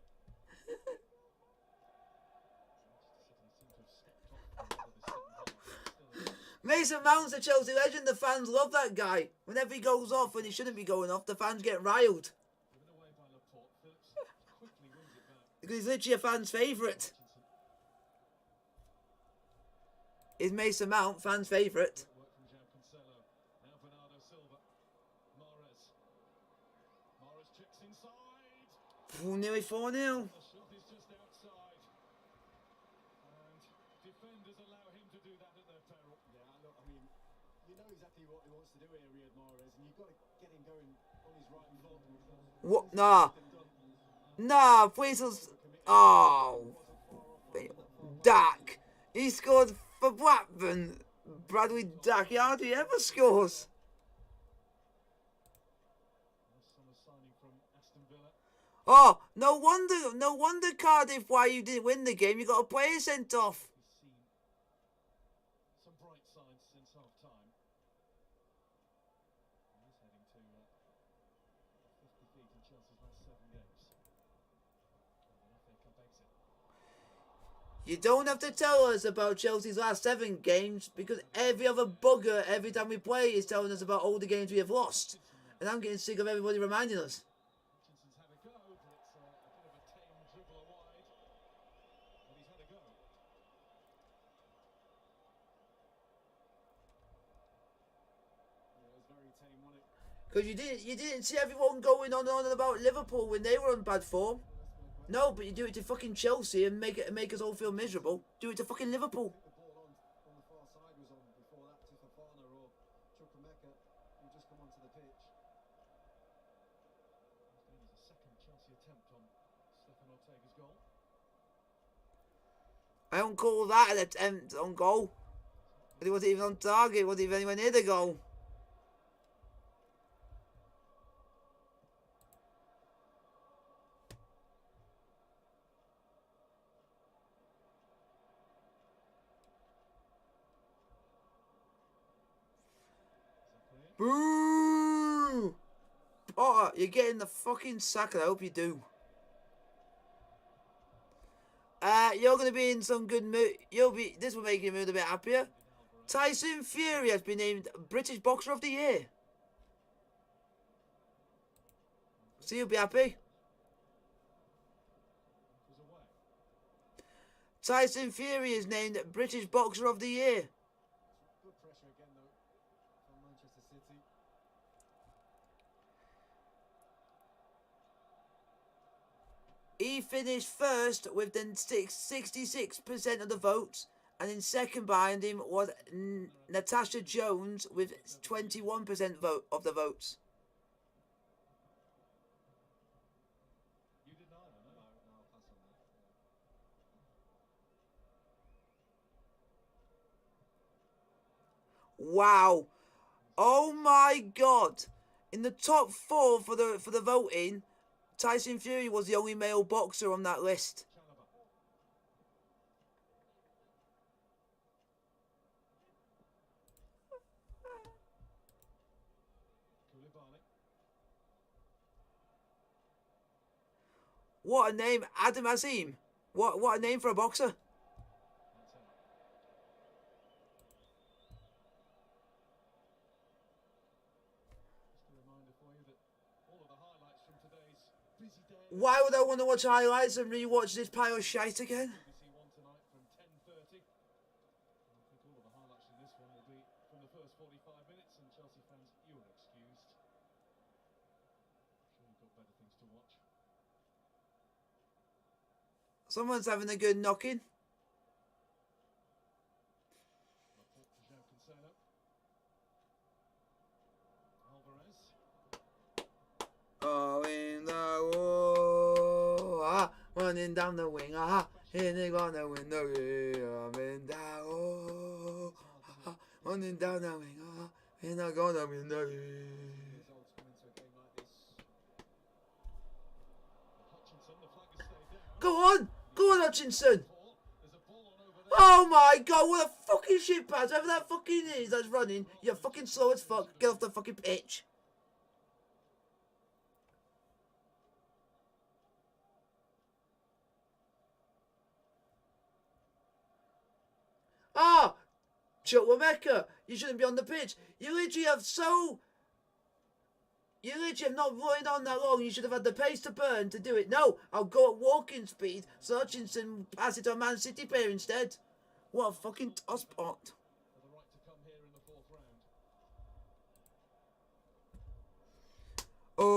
Mason Mount's a Chelsea legend. The fans love that guy. Whenever he goes off when he shouldn't be going off, the fans get riled.
Given away by Laporte. Phillips quickly wins it back.
Because he's literally a fan's favourite.
Hutchinson.
Is Mason Mount fans' favourite?
Great work from João Cancelo. Now Bernardo Silva. Mahrez. Mahrez checks inside.
Ooh, nearly 4-0.
The shot is just outside. And defenders allow him to do that at their peril.
Yeah, look, I mean, you know exactly what he wants to do here, Riyad Mahrez, and you've got to get him going on his right foot.
What? Nah. Nah, please. Oh. Dak. He scored for Blackburn. Bradley Dak. He hardly ever scores.
Nice summer signing from Aston Villa.
Oh, no wonder, Cardiff, why you didn't win the game. You got a player sent off.
He's seen some bright sides since half time. He's heading to 50 feet in Chelsea's last 7 games. And an FA Cup exit.
You don't have to tell us about Chelsea's last 7 games because every other bugger, every time we play, is telling us about all the games we have lost. And I'm getting sick of everybody reminding us.
Hutchinson's had a go, but it's a bit of a tame dribbler wide. But he's had a go. Yeah, it was very tame, wasn't it?
Because you didn't see everyone going on and on about Liverpool when they were on bad form. No, but you do it to fucking Chelsea and make us all feel miserable. Do it to fucking Liverpool.
The ball on the far side was on before that to Fofana or Chukwuemeka, who just come onto the pitch.
There's a second Chelsea attempt on Stefan Ortega's goal.
I don't call that an attempt on goal. But it wasn't even on target. It wasn't even anywhere near the goal. Boo! Potter, you're getting the fucking sack, and I hope you do. You're gonna be in some good mood. This will make you mood a bit happier. Tyson Fury has been named British Boxer of the Year. So you'll be happy. Tyson Fury is named British Boxer of the Year.
Good pressure again though from Manchester City.
He finished first with the 66% of the votes, and in second behind him was Natasha Jones with 21% of the votes.
You didn't either, no?
No, I'll pass on that.
Wow! Oh my God! In the top 4 for the voting, Tyson Fury was the only male boxer on that list. What a name, Adam Azim. What a name for a boxer. Why would I want to watch highlights and rewatch this pile of shite again?
BBC One tonight from 10:30. I think all of the highlights from this one will be from the first 45 minutes, and Chelsea fans, you are excused. I'm sure you've got better things to watch.
Someone's having a good knocking.
Laporte to João Cancelo. Alvarez.
Oh, in the running down the wing, hitting on the window, I'm in the running down the wing, and I go the window.
Results come into a game like this.
Hutchinson, the flag has stayed down.
Go on, Hutchinson.
There's a ball on over there.
Oh my God, what a fucking shit pass. Whoever that fucking is that's running, you're fucking slow as fuck. Get off the fucking pitch. Ah, Chukwuemeka, you shouldn't be on the pitch. You literally have not running on that long. You should have had the pace to burn to do it. No, I'll go at walking speed so Hutchinson pass it to a Man City player instead. What a fucking toss pot.
For the right to come here in the 4th round.
Oh,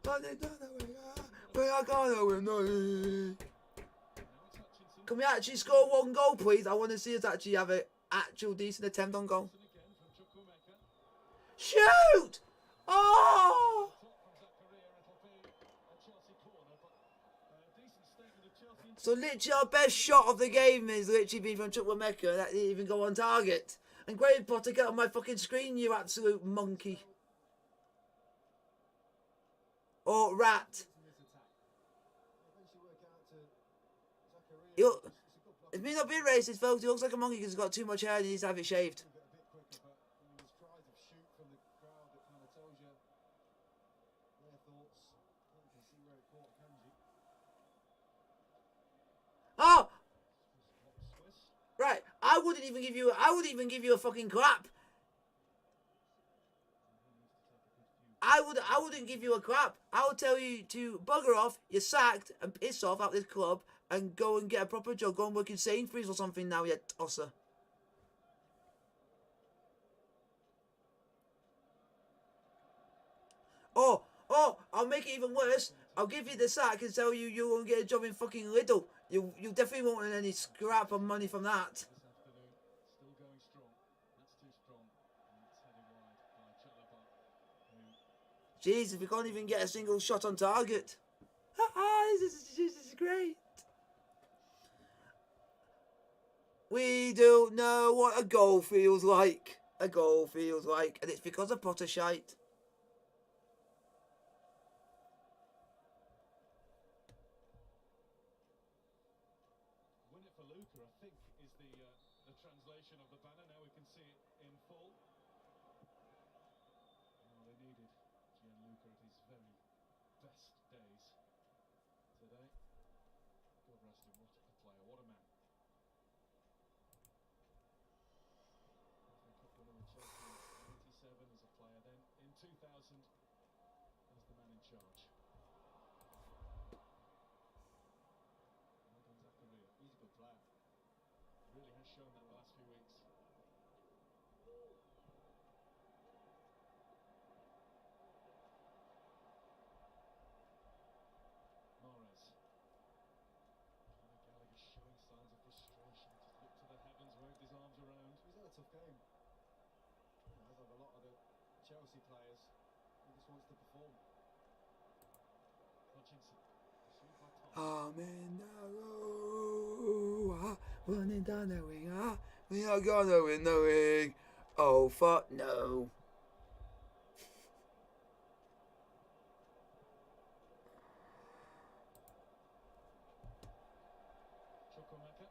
running down the wing, where I gonna win the Can we actually score 1 goal, please? I want to see us actually have an actual decent attempt on goal.
Again from Chukwuemeka.
Shoot! Oh! So literally our best shot of the game is literally been from Chukwuemeka, and that didn't even go on target. And Graham Potter, get on my fucking screen, you absolute monkey. or rat. He look, it's me not being racist, folks. He looks like a monkey because he's got too much hair and he needs to have it shaved. Oh, right. I wouldn't even give you a fucking clap. I wouldn't give you a clap. I would tell you to bugger off, you're sacked, and piss off out this club, and go and get a proper job. Go and work in Sainsbury's or something now, you tosser. Oh, I'll make it even worse. I'll give you the sack and tell you you won't get a job in fucking Lidl. You definitely won't earn any scrap of money from that.
This afternoon, still going strong. That's too strong. And it's headed wide by Chalaba, who
Jesus, we can't even get a single shot on target. This is great. We don't know what a goal feels like. A goal feels like. And it's because of Potter shite.
win it for Luca, I think, is the translation of the banner. Now we can see it in full. Oh, they needed Gianluca at his very best days today. God rest him, what a player, what a man. FA Cup winner with Chelsea in 97 as a player, then in 2000 as the man in charge. Well done, Zakaria. He's a good player. Really has shown that the last few weeks. Mahrez. Gallagher showing signs of frustration. Just looked to the heavens, waved his arms around.
He's had a tough game. As have a lot of the Chelsea players. He just wants to perform.
Hutchinson. Pursued by Tom.
I'm in the road, running down the wing, we are gonna win the ring. Oh fuck no.
Chukwuemeka.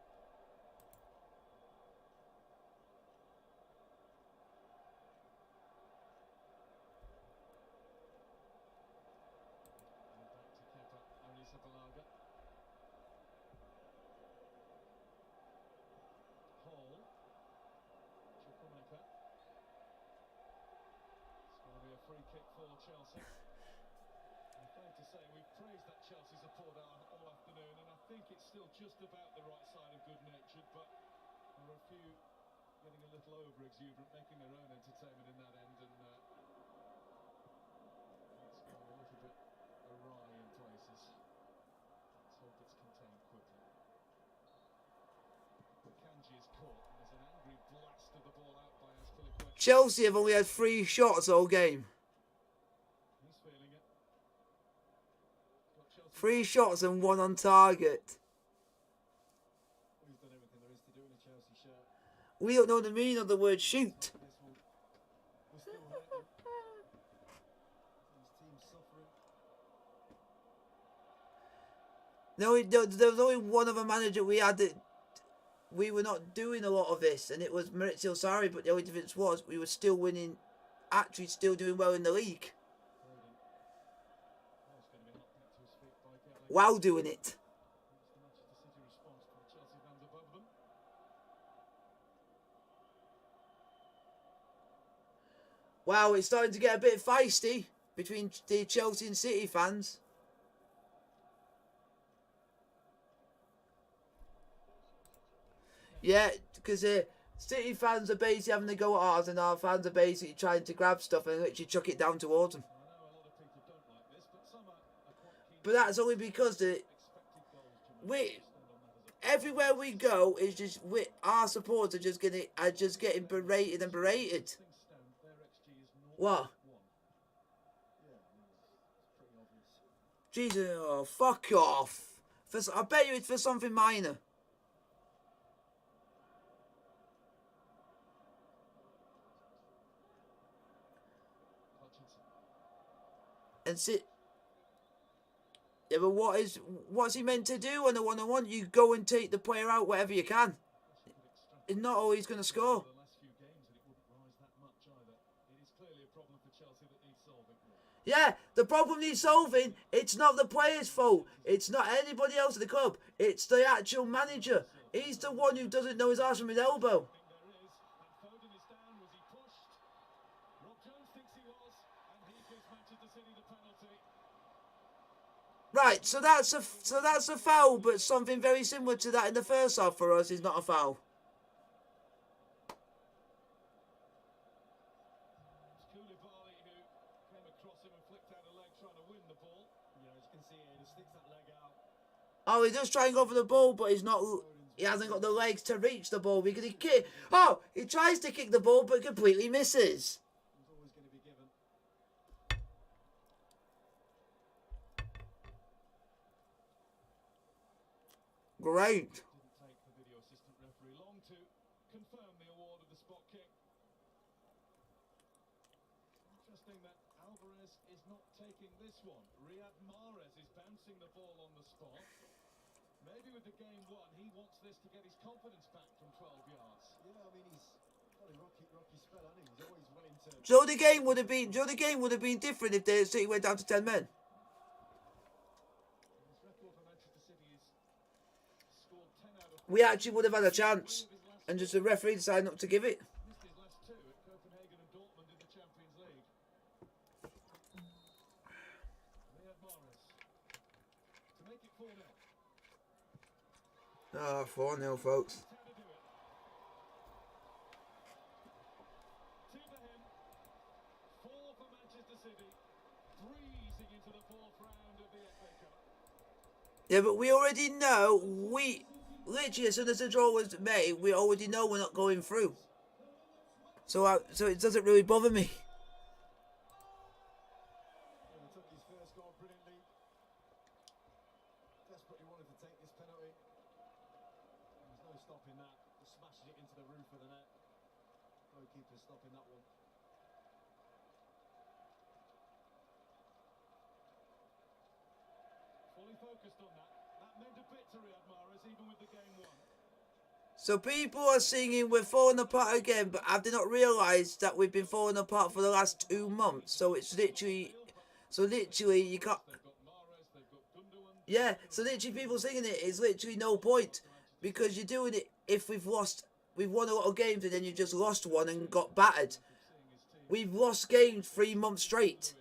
And back to Kepa Arrizabalaga. Hall. Chukwuemeka. It's going to be a free kick for Chelsea. I'm afraid to say we've praised that Chelsea support all afternoon, and I think it's still just about the right side of good-natured, but there were a few getting a little over-exuberant, making their own entertainment in that end, and it's going a little bit awry in places. Let's hope it's contained quickly. Kanji is caught, and there's an angry blast of the ball out by Azpilicueta.
Chelsea have only had 3 shots all game.
He's feeling it. Got Chelsea
3 shots and 1 on target.
He's done everything there is to do in a Chelsea shirt.
We don't know the meaning of the word shoot.
This will still hurt him. His team's suffering.
No, there was only one other manager we had that we were not doing a lot of this, and it was Maurizio Sarri, but the only difference was we were still winning, actually still doing well in the league.
Oh, he's going to be knocked back to his feet by Gallagher.
While doing it.
That's the Manchester City response to the Chelsea fans above them.
Wow, it's starting to get a bit feisty between the Chelsea and City fans. Yeah, because City fans are basically having to go at ours, and our fans are basically trying to grab stuff and literally chuck it down towards them.
I know a lot of people don't like this, but some are quite keen.
But that's only because
Expected goals,
we
stand on that as a
everywhere we go is just our supporters are just getting berated and berated.
thing stand. Their XG is 0.1.
What?
Yeah, it's pretty obvious.
Jesus, oh, fuck off. I bet you it's for something minor.
Hutchinson.
And Yeah, but what's he meant to do on a one-on-one? You go and take the player out wherever you can. It's not always going to score.
The last few games, and it wouldn't rise that much either. It is clearly a problem for Chelsea that needs solving.
Yeah, the problem needs solving. It's not the player's fault. It's not anybody else at the club. It's the actual manager. He's the one who doesn't know his arse from his elbow.
There is, and Foden is down. Was he pushed? Rob Jones thinks he was, and he gives Manchester City the penalty.
Right, so that's a foul, but something very similar to that in the first half for us is not a foul.
It's Koulibaly who came across him and flicked out a leg trying to win the ball.
Yeah, as you can see here, he sticks that leg out.
Oh, he does try and go for the ball, but he hasn't got the legs to reach the ball because he kick. Oh, he tries to kick the ball, but completely misses.
It was always going to be given.
Great.
Didn't take the video assistant referee long to confirm the award of the spot kick. Interesting that Alvarez is not taking this one. Riyad Mahrez is bouncing the ball on the spot. Maybe with the game won, he wants this to get his confidence back from 12 yards.
Yeah, I mean, he's got a rocky spell, hasn't he? He's always willing to...
So the game would have been different if the City went down to 10 men.
His record for Manchester City is scored 10 out of 4.
We actually would have had a chance, and just the referee decided not to give it.
Missed his last two at Copenhagen and Dortmund in the Champions League. Riyad Mahrez to make it 4-0.
Ah, 4-0, folks.
How to do it. Two for him. 4 for Manchester City. Breezing into the 4th round of the FA Cup.
Yeah, but we already know, literally as soon as the draw was made, we already know we're not going through. So it doesn't really bother me.
He took his first goal brilliantly. Desperately wanted to take this penalty. There's no stopping that. Just smashes it into the roof of the net. No keeper stopping that one.
Fully focused on that. That meant a bit to Riyad Mahrez, even with the game won.
So people are singing we're falling apart again, but have they not realised that we've been falling apart for the last 2 months? So it's literally, you can't.
They've got Mahrez, they've got Gundogan.
Yeah, so literally people singing it is literally no point because you're doing it if we've won a lot of games and then you just lost one and got battered. We've lost games 3 months straight.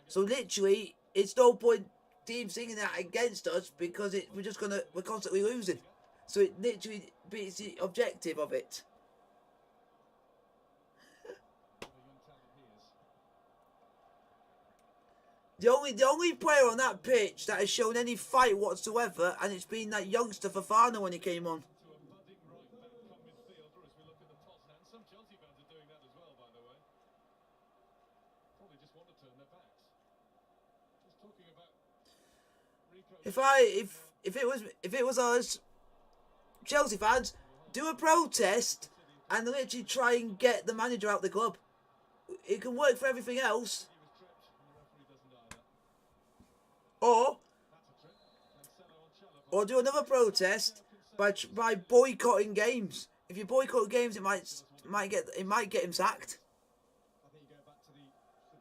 So literally, it's no point team singing that against us because we're constantly losing. So it literally beats the objective of it.
What a young talent he is.
The only player on that pitch that has shown any fight whatsoever, and it's been that youngster Fofana when he came on.
To a budding right back come midfielder as we look at the Poznan. Some Chelsea fans are doing that as well, by the way. Probably just want to turn their backs. Just talking about Rico.
If it was us, Chelsea fans, do a protest and literally try and get the manager out the club. It can work for everything else.
He was tripped and the referee doesn't either.
Or
That's a trip. Cancelo on Chalobah.
do another protest by boycotting games. If you boycott games, it might get him sacked.
I think you go back to the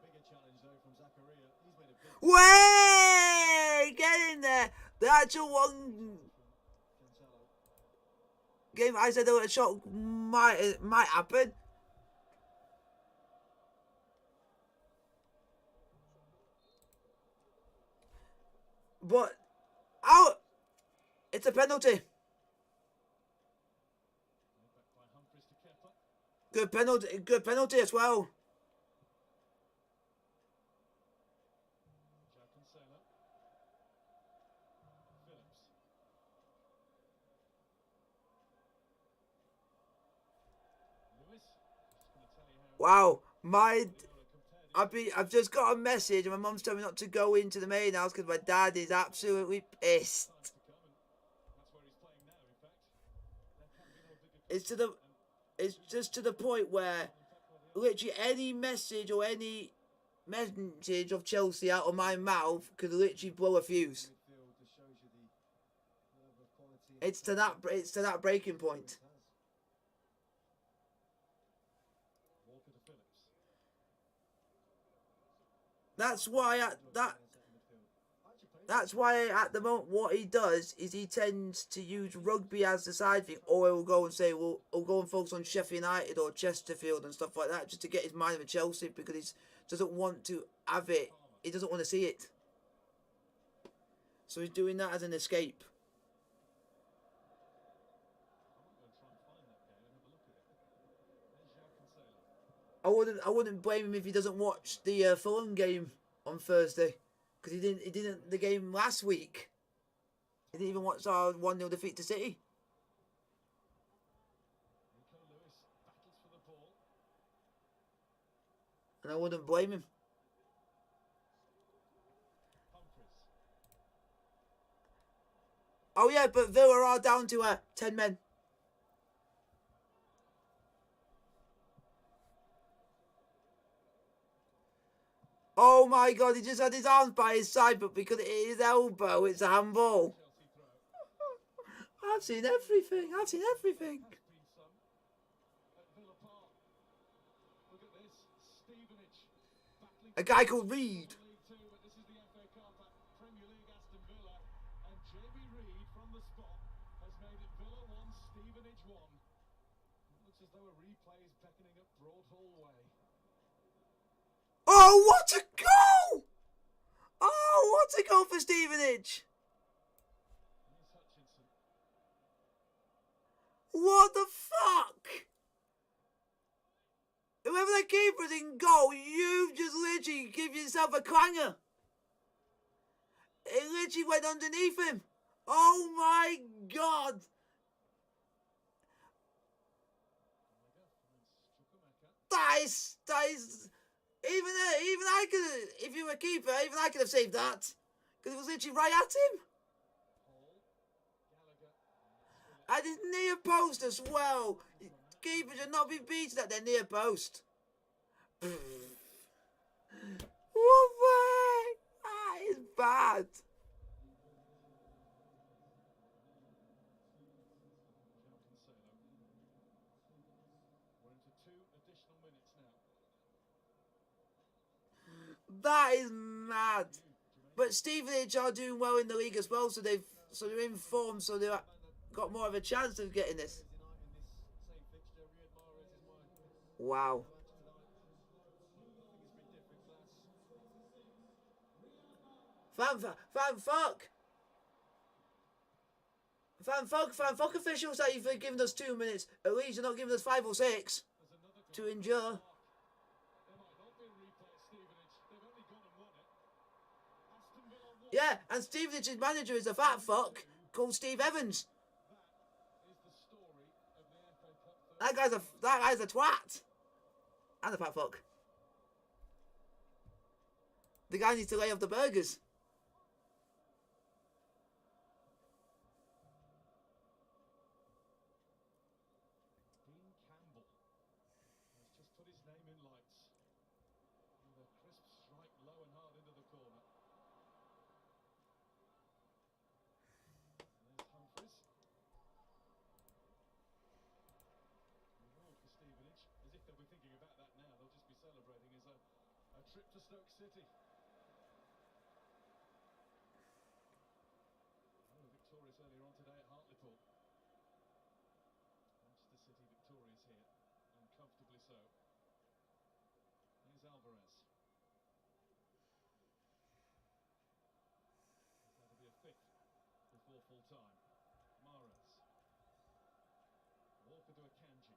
bigger challenge though from Zakaria. He's made a big
Way! Get in there! The actual one
Cancelo.
game I said a shot might happen. But out! It's a penalty.
Back by Humphries to Kepa.
Good penalty as well.
João Cancelo. Phillips. Lewis. Just going to tell you how
Wow, my
Viola compared
I've just got a message and my mum's telling me not to go into the main house because my dad is absolutely pissed.
to come, and that's where he's playing now, in fact. There can be no bigger
It's just to the point where literally any message or any message of Chelsea out of my mouth could literally blow a fuse. It's to that breaking point.
Walker to Phillips.
That's why at the moment what he does is he tends to use rugby as the side thing, or he'll go and say, well, he'll go and focus on Sheffield United or Chesterfield and stuff like that, just to get his mind with Chelsea, because he doesn't want to have it. He doesn't want to see it. So he's doing that as an escape. I wouldn't blame him if he doesn't watch the Fulham game on Thursday, because he didn't the game last week. He didn't even watch our 1-0 defeat to City. And I wouldn't blame him. Oh yeah, but Villa are down to 10 men. Oh my God, he just had his arms by his side, but because it hit his elbow, it's a handball. I've seen everything. I've seen everything. A guy called Reed. Oh, what a goal! Oh, what a goal for Stevenage! What the fuck? Whoever the keeper's in goal, you've just literally give yourself a clanger. It literally went underneath him. Oh my God! That is. Even I could, if you were a keeper, even I could have saved that, because it was literally right at him. At his near post as well. Keeper should not be beaten at their near post. What the? That is bad. That is mad. But Stevenage are doing well in the league as well, so they're in form, so they've got more of a chance of getting this. Wow. Fan fuck officials that you've given us 2 minutes. At least you're not giving us 5 or 6 to endure. Yeah, and Stevenage's manager is a fat fuck called Steve Evans. That guy's a twat. And a fat fuck. The guy needs to lay off the burgers.
Trip to Stoke City. They were victorious earlier on today at Hartlepool. Manchester City victorious here, and comfortably so. Here's Alvarez. That'll be a fifth before full time. Mahrez. Walker to Akanji.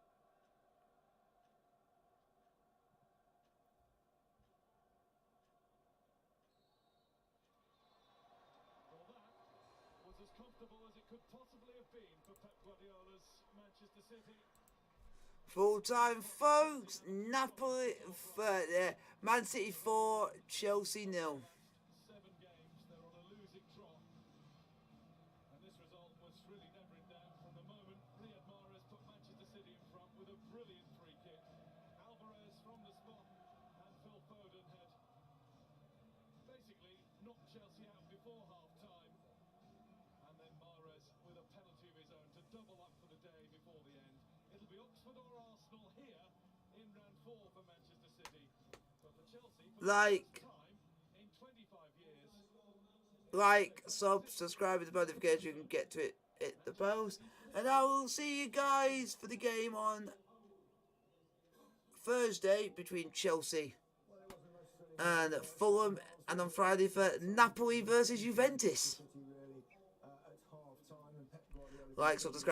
As comfortable as it could possibly have been for Pep Guardiola's Manchester City.
Full time, folks. Napoli, Man City 4, Chelsea 0.
7 games, they're on a losing trot. And this result was really never in doubt from the moment Riyad Mahrez put Manchester City in front with a brilliant free kick. Alvarez from the spot, and Phil Foden had
knocked Chelsea out before half-time. And then Mahrez with a penalty of his own to double up for the day before the end. It'll be Oxford or Arsenal here in round 4 for Manchester City. But for Chelsea, for the first time in 25 years.
Like, subscribe with the notification, you can get to it, hit the post. And I will see you guys for the game on Thursday between Chelsea and Fulham, and on Friday for Napoli versus Juventus. Like, subscribe.